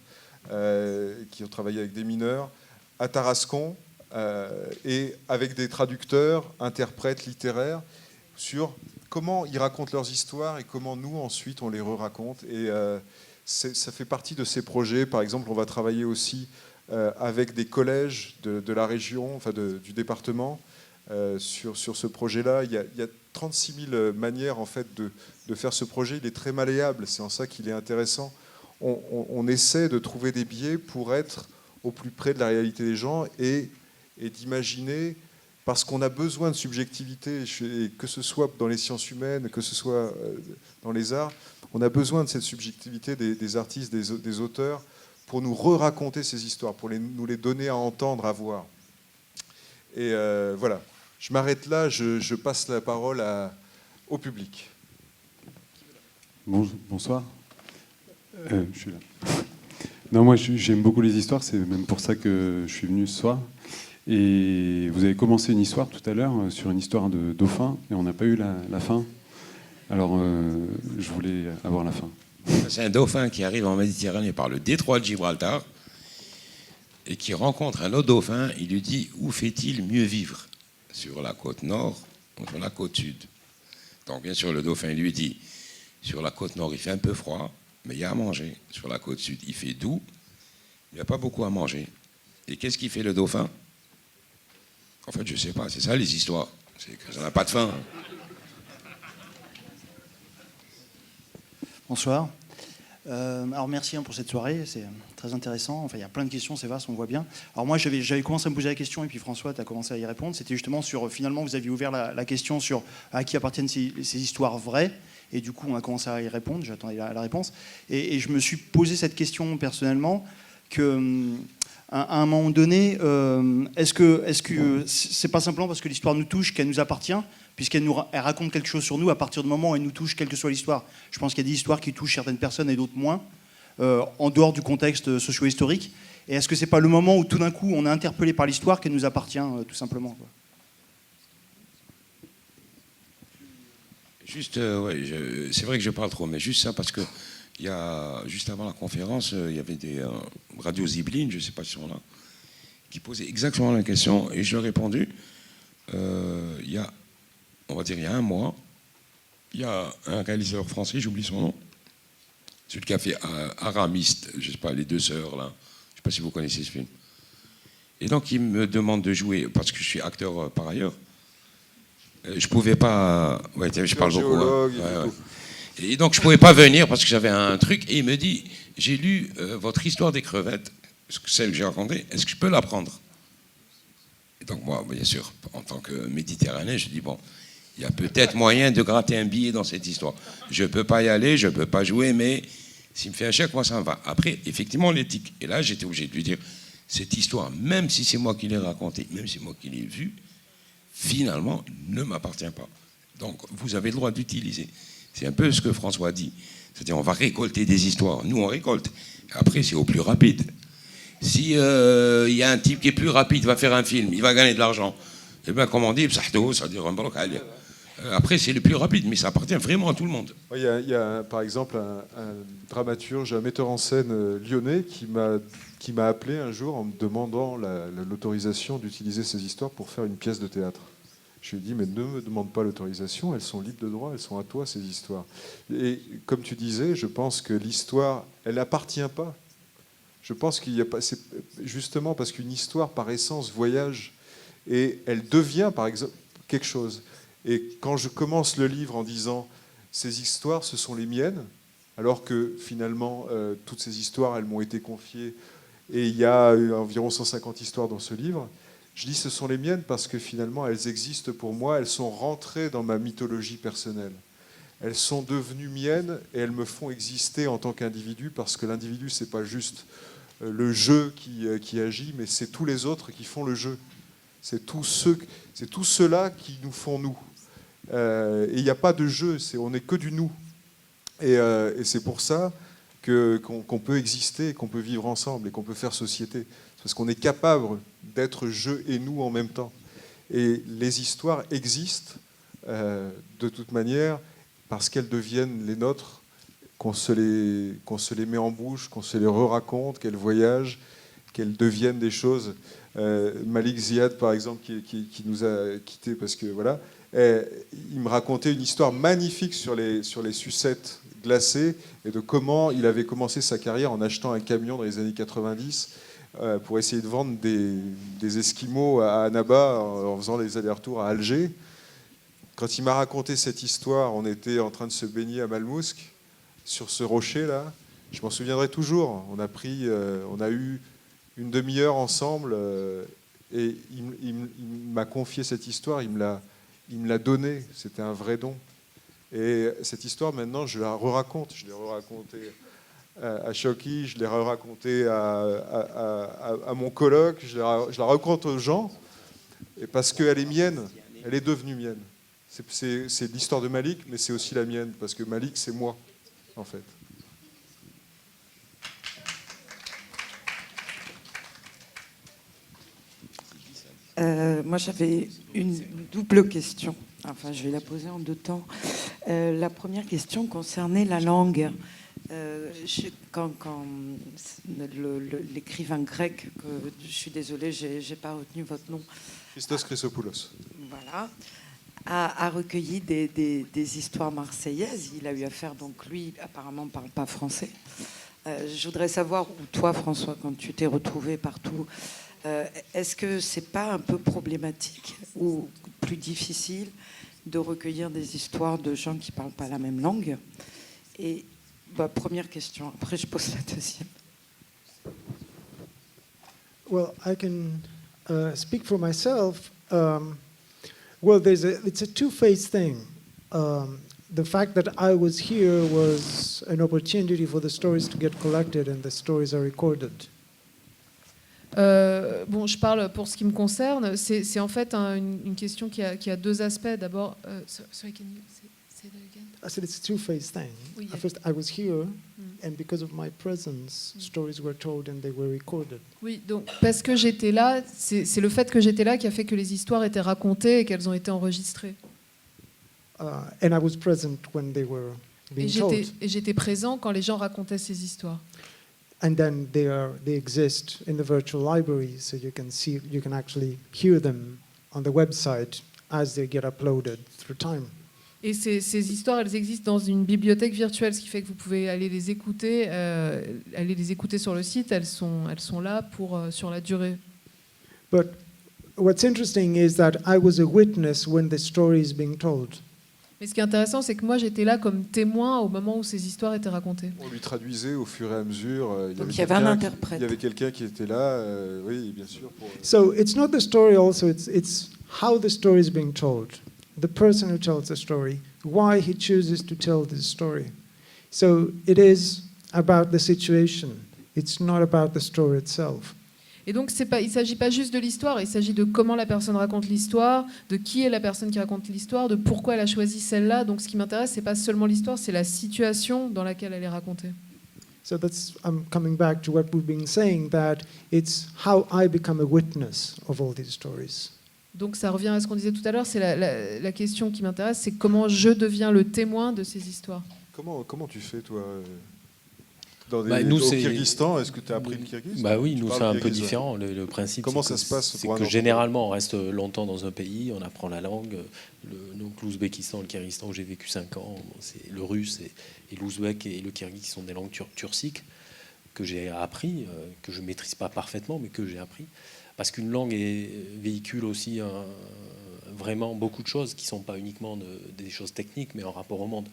qui ont travaillé avec des mineurs, à Tarascon, et avec des traducteurs, interprètes littéraires, sur comment ils racontent leurs histoires et comment nous, ensuite, on les re-raconte. Et ça fait partie de ces projets. Par exemple, on va travailler aussi avec des collèges de la région, enfin du département, sur ce projet-là. Il y a 36 000 manières, en fait, de faire ce projet. Il est très malléable, c'est en ça qu'il est intéressant. On essaie de trouver des biais pour être au plus près de la réalité des gens et d'imaginer... Parce qu'on a besoin de subjectivité, que ce soit dans les sciences humaines, que ce soit dans les arts, on a besoin de cette subjectivité des artistes, des auteurs, pour nous re-raconter ces histoires, pour nous les donner à entendre, à voir. Et voilà, je m'arrête là, je passe la parole au public. Bonsoir. Je suis là. Non, moi j'aime beaucoup les histoires, c'est même pour ça que je suis venu ce soir. Et vous avez commencé une histoire tout à l'heure sur une histoire de dauphin et on n'a pas eu la fin. Alors je voulais avoir la fin. C'est un dauphin qui arrive en Méditerranée par le détroit de Gibraltar et qui rencontre un autre dauphin. Il lui dit: où fait-il mieux vivre? Sur la côte nord ou sur la côte sud? Donc bien sûr le dauphin lui dit: sur la côte nord il fait un peu froid, mais il y a à manger. Sur la côte sud il fait doux, il n'y a pas beaucoup à manger. Et qu'est-ce qu'il fait le dauphin? En fait, je ne sais pas, c'est ça les histoires. C'est que ça n'a pas de fin. Bonsoir. Alors merci pour cette soirée, c'est très intéressant. Enfin, il y a plein de questions, c'est vaste, on voit bien. Alors moi, j'avais commencé à me poser la question, et puis François, tu as commencé à y répondre. C'était justement sur, finalement, vous aviez ouvert la question sur à qui appartiennent ces histoires vraies. Et du coup, on a commencé à y répondre, j'attendais la réponse. Et je me suis posé cette question personnellement, que... À un moment donné, est-ce que c'est pas simplement parce que l'histoire nous touche qu'elle nous appartient, puisqu'elle raconte quelque chose sur nous à partir du moment où elle nous touche, quelle que soit l'histoire? Je pense qu'il y a des histoires qui touchent certaines personnes et d'autres moins, en dehors du contexte socio-historique. Et est-ce que c'est pas le moment où tout d'un coup on est interpellé par l'histoire qu'elle nous appartient, tout simplement, quoi? Juste, ouais, c'est vrai que je parle trop, mais juste ça parce que juste avant la conférence, il y avait des radios Ziblin, je ne sais pas si sont là, qui posaient exactement la question, et je leur ai répondu. Il y a 1 mois, il y a un réalisateur français, j'oublie son nom, celui qui a fait Aramiste, je ne sais pas, les 2 sœurs là, je ne sais pas si vous connaissez ce film. Et donc il me demande de jouer, parce que je suis acteur par ailleurs. Je pouvais pas. Ouais, je parle beaucoup. Hein. Et donc je pouvais pas venir parce que j'avais un truc. Et il me dit: j'ai lu votre histoire des crevettes, celle que j'ai racontée. Est-ce que je peux la prendre? Et donc moi, bien sûr, en tant que Méditerranéen, je dis bon, il y a peut-être moyen de gratter un billet dans cette histoire. Je peux pas y aller, je peux pas jouer, mais s'il me fait un chèque, moi ça me va. Après, effectivement, l'éthique. Et là, j'étais obligé de lui dire: cette histoire, même si c'est moi qui l'ai racontée, même si c'est moi qui l'ai vue, finalement, ne m'appartient pas. Donc, vous avez le droit d'utiliser. C'est un peu ce que François dit. C'est-à-dire, on va récolter des histoires. Nous, on récolte. Après, c'est au plus rapide. Si y a un type qui est plus rapide, va faire un film, il va gagner de l'argent. Eh bien, comme on dit, ça veut dire Après, c'est le plus rapide, mais ça appartient vraiment à tout le monde. Il y a, par exemple un dramaturge, un metteur en scène lyonnais qui m'a appelé un jour en me demandant l'autorisation d'utiliser ces histoires pour faire une pièce de théâtre. Je lui ai dit, mais ne me demande pas l'autorisation, elles sont libres de droit, elles sont à toi, ces histoires. Et comme tu disais, je pense que l'histoire, elle n'appartient pas. Je pense qu'il y a pas, c'est justement parce qu'une histoire, par essence, voyage, et elle devient, par exemple, quelque chose. Et quand je commence le livre en disant, ces histoires, ce sont les miennes, alors que finalement, toutes ces histoires, elles m'ont été confiées, et il y a environ 150 histoires dans ce livre, je dis ce sont les miennes parce que finalement elles existent pour moi, elles sont rentrées dans ma mythologie personnelle. Elles sont devenues miennes et elles me font exister en tant qu'individu parce que l'individu, c'est pas juste le jeu qui agit, mais c'est tous les autres qui font le jeu. C'est tous ceux-là qui nous font nous. Et il n'y a pas de jeu, on n'est que du nous. Et c'est pour ça qu'on peut exister, qu'on peut vivre ensemble et qu'on peut faire société. Parce qu'on est capable d'être je et nous en même temps. Et les histoires existent de toute manière parce qu'elles deviennent les nôtres, qu'on se les met en bouche, qu'on se les re-raconte, qu'elles voyagent, qu'elles deviennent des choses. Malik Ziad, par exemple, qui nous a quittés parce que voilà, il me racontait une histoire magnifique sur les sucettes glacées et de comment il avait commencé sa carrière en achetant un camion dans les années 90 pour essayer de vendre des esquimaux à Annaba en faisant les allers-retours à Alger. Quand il m'a raconté cette histoire, on était en train de se baigner à Malmousque, sur ce rocher-là. Je m'en souviendrai toujours. On a eu une demi-heure ensemble et il m'a confié cette histoire, il me l'a donnée. C'était un vrai don. Et cette histoire, maintenant, je la re-raconte. Je l'ai re-racontée à Choki, je l'ai raconté à mon coloc, je la raconte aux gens, et parce qu'elle est mienne, elle est devenue mienne. C'est l'histoire de Malik, mais c'est aussi la mienne, parce que Malik, c'est moi, en fait. Moi, j'avais une double question. Enfin, je vais la poser en deux temps. La première question concernait la langue. Quand l'écrivain grec, que je suis désolée, j'ai pas retenu votre nom. Christos Chrysopoulos. Voilà, a recueilli des histoires marseillaises. Il a eu affaire, donc lui, apparemment, parle pas français. Je voudrais savoir, où toi, François, quand tu t'es retrouvé partout, est-ce que c'est pas un peu problématique ou plus difficile de recueillir des histoires de gens qui parlent pas la même langue? Et première question. Après, je pose la deuxième. Well, I can speak for myself. Well, it's a two-phase thing. The fact that I was here was an opportunity for the stories to get collected and the stories are recorded. Bon, je parle pour ce qui me concerne. C'est en fait une question qui a deux aspects. D'abord, sorry, can you say that again? I said it's a two-phase thing. Oui, At first, I was here, and because of my presence, stories were told and they were recorded. Oui, donc parce que j'étais là, c'est le fait que j'étais là qui a fait que les histoires étaient racontées et qu'elles ont été enregistrées. And I was present when they were being told. Et j'étais présent quand les gens racontaient ces histoires. And then they exist in the virtual library, so you can actually hear them on the website as they get uploaded through time. Et ces histoires, elles existent dans une bibliothèque virtuelle, ce qui fait que vous pouvez aller les écouter sur le site. Elles sont là sur la durée. But what's interesting is that I was a witness when the story is being told. Mais ce qui est intéressant, c'est que moi, j'étais là comme témoin au moment où ces histoires étaient racontées. On lui traduisait au fur et à mesure. Donc il y avait un interprète. Il y avait quelqu'un qui était là, oui, bien sûr. So it's not the story also, it's how the story is being told. The person who tells the story, why he chooses to tell this story. So it is about the situation. It's not about the story itself. Et donc, il ne s'agit pas juste de l'histoire, il s'agit de comment la personne raconte l'histoire, de qui est la personne qui raconte l'histoire, de pourquoi elle a choisi celle-là. Donc, ce qui m'intéresse, ce n'est pas seulement l'histoire, c'est la situation dans laquelle elle est racontée. So I'm coming back to what we've been saying, that it's how I become a witness of all these stories. Donc ça revient à ce qu'on disait tout à l'heure, c'est la question qui m'intéresse, c'est comment je deviens le témoin de ces histoires. Comment tu fais, toi au Kyrgyzstan, est-ce que tu as appris le kirghize? Oui, nous c'est un peu différent. Le principe, comment ça se passe? C'est que généralement on reste longtemps dans un pays, on apprend la langue. Donc l'Ouzbékistan, le Kyrgyzstan où j'ai vécu 5 ans, c'est le russe et l'ouzbek et le kirghize qui sont des langues turciques que j'ai appris, que je maîtrise pas parfaitement, mais que j'ai appris. Parce qu'une langue véhicule aussi vraiment beaucoup de choses qui sont pas uniquement des choses techniques, mais en rapport au monde.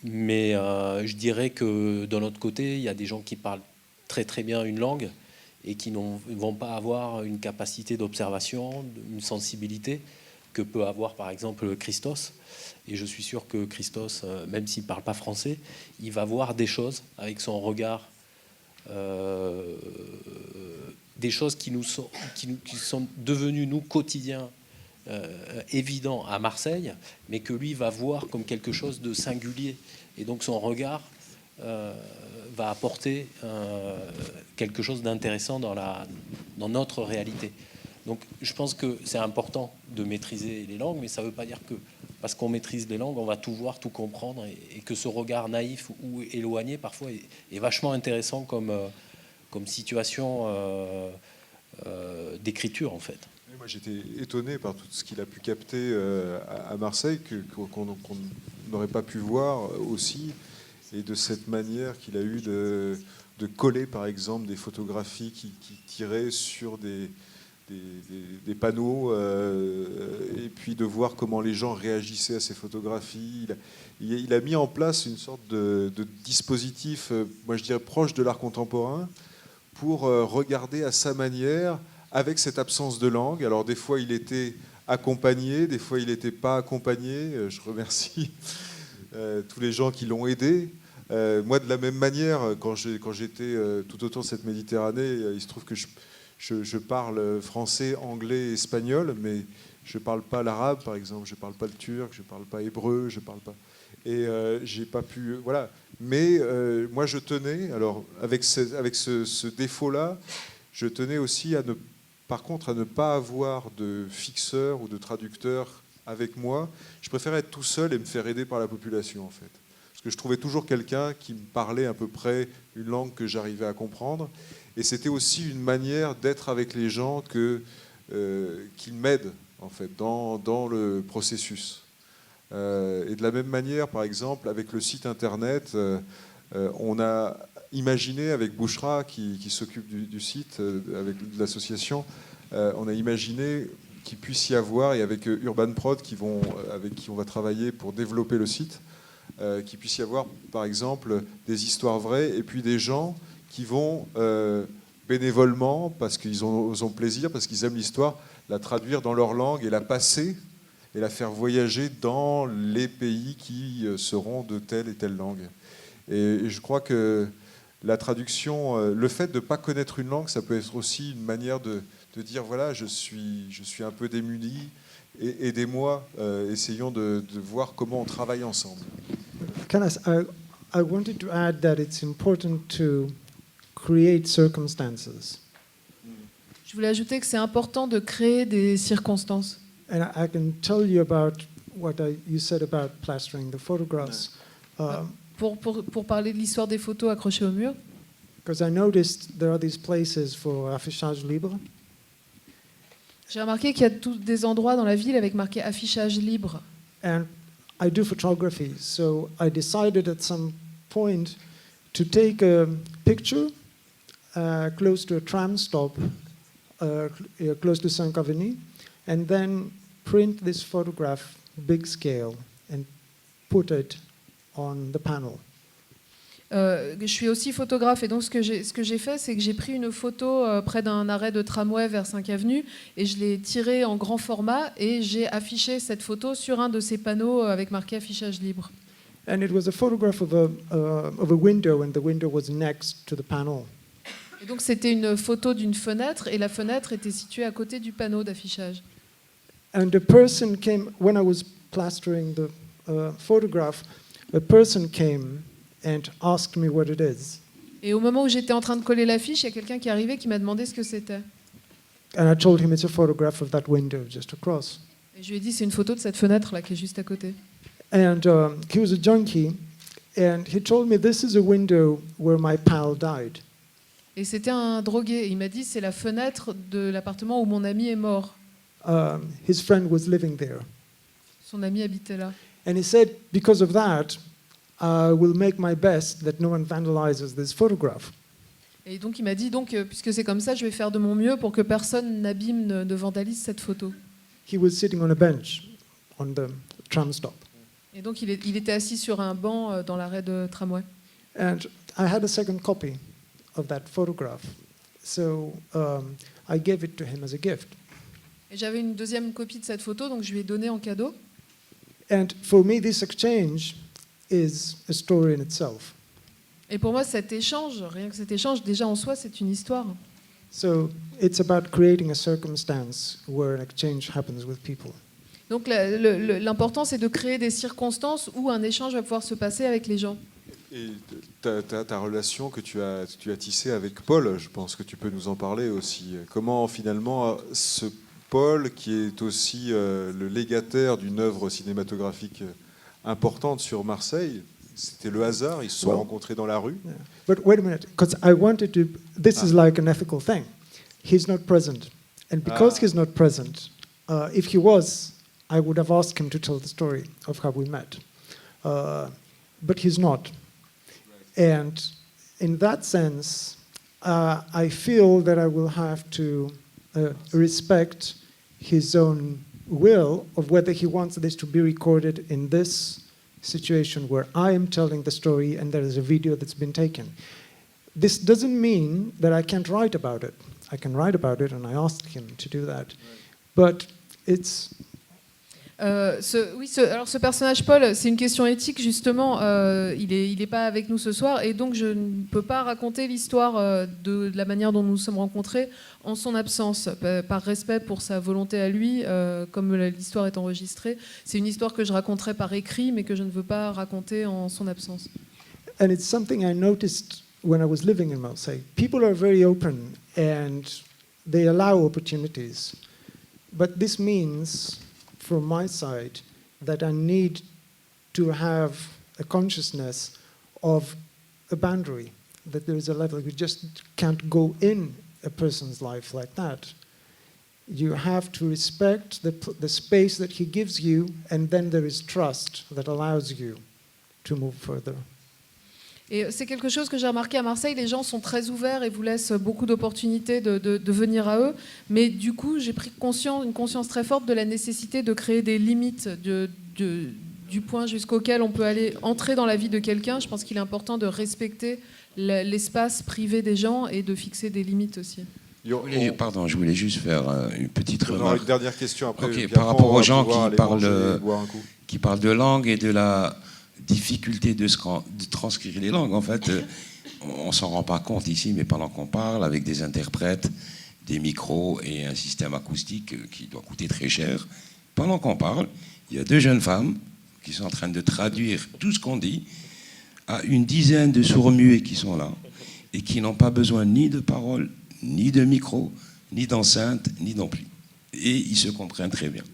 Mais je dirais que d'un autre côté, il y a des gens qui parlent très très bien une langue et qui ne vont pas avoir une capacité d'observation, une sensibilité que peut avoir par exemple Christos. Et je suis sûr que Christos, même s'il ne parle pas français, il va voir des choses avec son regard, des choses qui sont devenues nous quotidiens, évident à Marseille, mais que lui va voir comme quelque chose de singulier. Et donc son regard va apporter quelque chose d'intéressant dans notre réalité. Donc je pense que c'est important de maîtriser les langues, mais ça ne veut pas dire que parce qu'on maîtrise les langues, on va tout voir, tout comprendre, et que ce regard naïf ou éloigné parfois est vachement intéressant comme situation d'écriture en fait. Moi, j'étais étonné par tout ce qu'il a pu capter à Marseille, qu'on n'aurait pas pu voir aussi, et de cette manière qu'il a eu de coller, par exemple, des photographies qui tiraient sur des panneaux, et puis de voir comment les gens réagissaient à ces photographies. Il a mis en place une sorte de dispositif, moi je dirais proche de l'art contemporain, pour regarder à sa manière, avec cette absence de langue. Alors des fois il était accompagné, des fois il n'était pas accompagné. Je remercie tous les gens qui l'ont aidé. Moi de la même manière, quand j'étais tout autour de cette Méditerranée, il se trouve que je parle français, anglais, espagnol, mais je ne parle pas l'arabe par exemple, je ne parle pas le turc, je ne parle pas hébreu, je parle pas... Et j'ai pas pu... Voilà. Mais moi je tenais, alors avec ce défaut-là, je tenais aussi par contre à ne pas avoir de fixeur ou de traducteur avec moi. Je préférais être tout seul et me faire aider par la population en fait. Parce que je trouvais toujours quelqu'un qui me parlait à peu près une langue que j'arrivais à comprendre. Et c'était aussi une manière d'être avec les gens qu'ils m'aident en fait dans le processus. Et de la même manière, par exemple, avec le site internet, on a imaginé avec Bouchra qui s'occupe du site, avec l'association, on a imaginé qu'il puisse y avoir, et avec Urban Prod avec qui on va travailler pour développer le site, qu'il puisse y avoir par exemple des histoires vraies et puis des gens qui vont bénévolement, parce qu'ils ont plaisir, parce qu'ils aiment l'histoire, la traduire dans leur langue et la passer et la faire voyager dans les pays qui seront de telle et telle langue. Et je crois que la traduction, le fait de ne pas connaître une langue, ça peut être aussi une manière de dire voilà, je suis un peu démuni, et aidez-moi, essayons de voir comment on travaille ensemble. I wanted to add that it's important to create circumstances. Je voulais ajouter que c'est important de créer des circonstances. And I can tell you about what you said about plastering the photographs. Pour parler de l'histoire des photos accrochées au mur. Because I noticed there are these places for affichage libre. J'ai remarqué qu'il y a des endroits dans la ville avec marqué affichage libre. And I do photography, so I decided at some point to take a picture close to a tram stop, close to 5 Avenue, and then print this photograph big scale and put it on the panel. Je suis aussi photographe et donc ce que j'ai fait, c'est que j'ai pris une photo près d'un arrêt de tramway vers 5 Avenue et je l'ai tirée en grand format et j'ai affiché cette photo sur un de ces panneaux avec marqué affichage libre. And it was a photograph of a window, and the window was next to the panel. Et donc c'était une photo d'une fenêtre et la fenêtre était située à côté du panneau d'affichage. And the person came when I was plastering the photograph. A person came and asked me what it is. Et au moment où j'étais en train de coller l'affiche, il y a quelqu'un qui est arrivé qui m'a demandé ce que c'était. And I told him it's a photograph of that window just across. Et je lui ai dit, c'est une photo de cette fenêtre là qui est juste à côté. And he was a junkie, and he told me this is a window where my pal died. Et c'était un drogué. Et il m'a dit, c'est la fenêtre de l'appartement où mon ami est mort. His friend was living there. Son ami habitait là. And he said, because of that, I will make my best that no one vandalizes this photograph. Et donc il m'a dit, donc, puisque c'est comme ça, je vais faire de mon mieux pour que personne n'abîme, ne vandalise cette photo. He was sitting on a bench on the tram stop. Et donc il était assis sur un banc dans l'arrêt de tramway. And I had a second copy of that photograph. So I gave it to him as a gift. Et j'avais une deuxième copie de cette photo, donc je lui ai donné en cadeau. And for me, this exchange is a story in itself. Et pour moi, cet échange, rien que cet échange, déjà en soi, c'est une histoire. So it's about creating a circumstance where an exchange happens with people. Donc l'important, c'est de créer des circonstances où un échange va pouvoir se passer avec les gens. Et ta relation que tu as tissée avec Paul, je pense que tu peux nous en parler aussi. Comment finalement ce Paul, qui est aussi le légataire d'une œuvre cinématographique importante sur Marseille, c'était le hasard, ils se sont rencontrés dans la rue. Yeah. But wait a minute, because I wanted to. This is like an ethical thing. He's not present, and because he's not present, if he was, I would have asked him to tell the story of how we met. But he's not, and in that sense, I feel that I will have to respect his own will of whether he wants this to be recorded in this situation where I am telling the story and there is a video that's been taken. This doesn't mean that I can't write about it. I can write about it, and I asked him to do that. But it's... Alors ce personnage Paul, c'est une question éthique justement. Il est pas avec nous ce soir, et donc je ne peux pas raconter l'histoire de la manière dont nous nous sommes rencontrés en son absence, par respect pour sa volonté à lui. Comme l'histoire est enregistrée, c'est une histoire que je raconterai par écrit, mais que je ne veux pas raconter en son absence. And it's something I noticed when I was living in Marseille. People are very open and they allow opportunities, but this means, from my side, that I need to have a consciousness of a boundary, that there is a level you just can't go in a person's life like that. You have to respect the space that he gives you, and then there is trust that allows you to move further. Et c'est quelque chose que j'ai remarqué à Marseille, les gens sont très ouverts et vous laissent beaucoup d'opportunités de venir à eux, mais du coup j'ai pris une conscience très forte de la nécessité de créer des limites du point jusqu'auquel on peut aller entrer dans la vie de quelqu'un. Je pense qu'il est important de respecter l'espace privé des gens et de fixer des limites aussi. Pardon, je voulais juste faire une petite remarque. Une dernière question après. Okay, par rapport aux gens qui parlent de langue et de la difficulté de transcrire les langues. En fait, on s'en rend pas compte ici, mais pendant qu'on parle avec des interprètes, des micros et un système acoustique qui doit coûter très cher, pendant qu'on parle, il y a 2 jeunes femmes qui sont en train de traduire tout ce qu'on dit à une dizaine de sourds-muets qui sont là et qui n'ont pas besoin ni de paroles, ni de micro, ni d'enceinte, ni d'ampli. Et ils se comprennent très bien.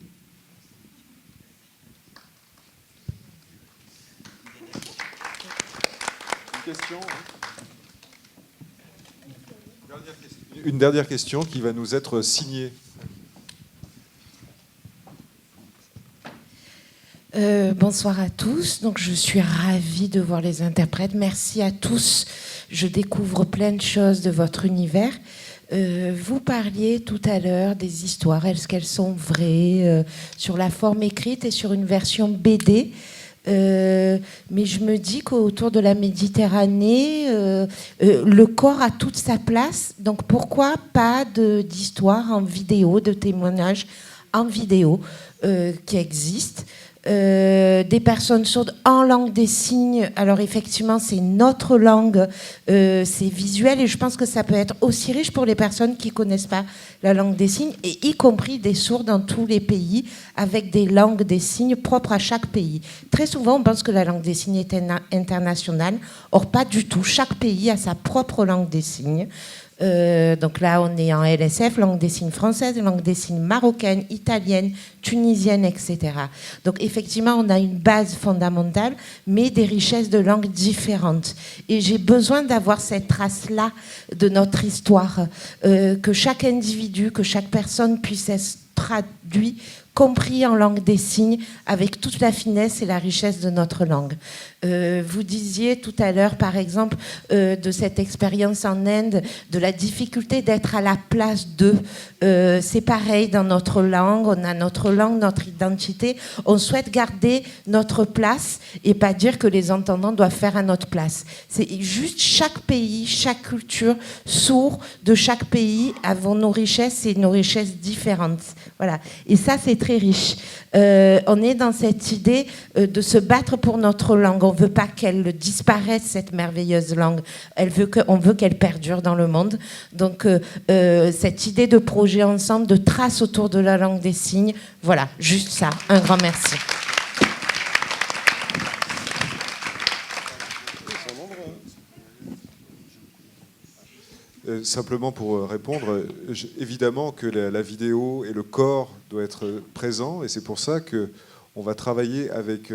Une dernière question qui va nous être signée. Bonsoir à tous. Donc, je suis ravie de voir les interprètes. Merci à tous. Je découvre plein de choses de votre univers. Vous parliez tout à l'heure des histoires. Est-ce qu'elles sont vraies sur la forme écrite et sur une version BD? Mais je me dis qu'autour de la Méditerranée, le corps a toute sa place. Donc pourquoi pas d'histoire en vidéo, de témoignages en vidéo qui existent, des personnes sourdes en langue des signes. Alors effectivement, c'est notre langue, c'est visuel, et je pense que ça peut être aussi riche pour les personnes qui ne connaissent pas la langue des signes, et y compris des sourds dans tous les pays, avec des langues des signes propres à chaque pays. Très souvent, on pense que la langue des signes est internationale. Or, pas du tout. Chaque pays a sa propre langue des signes. Donc là, on est en LSF, langue des signes française, langue des signes marocaine, italienne, tunisienne, etc. Donc effectivement, on a une base fondamentale, mais des richesses de langues différentes. Et j'ai besoin d'avoir cette trace-là de notre histoire, que chaque individu, que chaque personne puisse être traduit, compris en langue des signes, avec toute la finesse et la richesse de notre langue. Vous disiez tout à l'heure, par exemple, de cette expérience en Inde, de la difficulté d'être à la place d'eux. C'est pareil dans notre langue, on a notre langue, notre identité. On souhaite garder notre place et pas dire que les entendants doivent faire à notre place. C'est juste chaque pays, chaque culture, sourd de chaque pays, avons nos richesses et nos richesses différentes. Voilà. Et ça, c'est très riche. On est dans cette idée de se battre pour notre langue. On ne veut pas qu'elle disparaisse, cette merveilleuse langue. On veut qu'elle perdure dans le monde. Donc, cette idée de projet ensemble, de trace autour de la langue des signes, voilà, juste ça. Un grand merci. Simplement pour répondre, évidemment que la vidéo et le corps doivent être présents, et c'est pour ça qu'on va travailler avec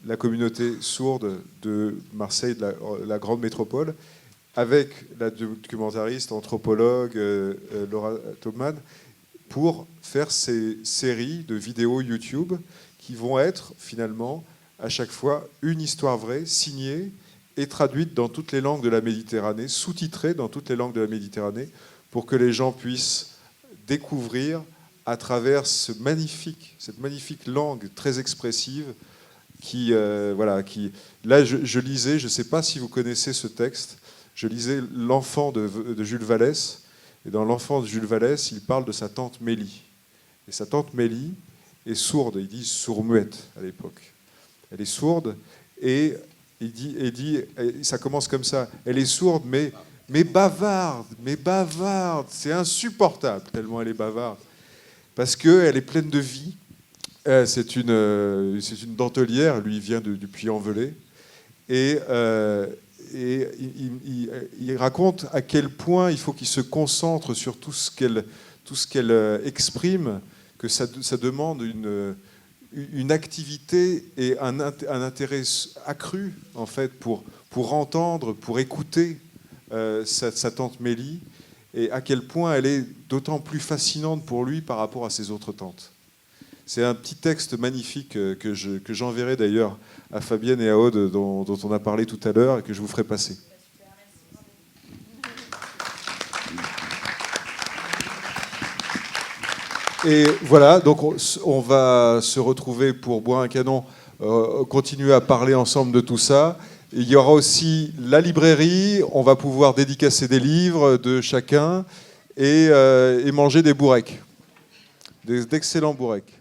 la communauté sourde de Marseille, de la grande métropole, avec la documentariste, anthropologue Laura Taubman, pour faire ces séries de vidéos YouTube qui vont être finalement à chaque fois une histoire vraie, signée, et traduite dans toutes les langues de la Méditerranée, sous-titrée dans toutes les langues de la Méditerranée, pour que les gens puissent découvrir à travers cette magnifique langue très expressive là, je lisais, je ne sais pas si vous connaissez ce texte, je lisais L'Enfant de Jules Vallès, et dans L'Enfant de Jules Vallès, il parle de sa tante Mélie. Et sa tante Mélie est sourde, ils disent sourd-muette à l'époque. Elle est sourde, et il dit, ça commence comme ça, elle est sourde, mais bavarde, c'est insupportable, tellement elle est bavarde, parce qu'elle est pleine de vie. C'est une dentelière, lui il vient du Puy-en-Velay, et il raconte à quel point il faut qu'il se concentre sur tout ce qu'elle exprime, que ça demande une activité et un intérêt accru en fait pour entendre, pour écouter sa tante Mélie, et à quel point elle est d'autant plus fascinante pour lui par rapport à ses autres tantes. C'est un petit texte magnifique que j'enverrai d'ailleurs à Fabienne et à Aude, dont on a parlé tout à l'heure, et que je vous ferai passer. Et voilà, donc on va se retrouver pour boire un canon, continuer à parler ensemble de tout ça. Il y aura aussi la librairie, on va pouvoir dédicacer des livres de chacun et manger des bourrecs, d'excellents bourrecs.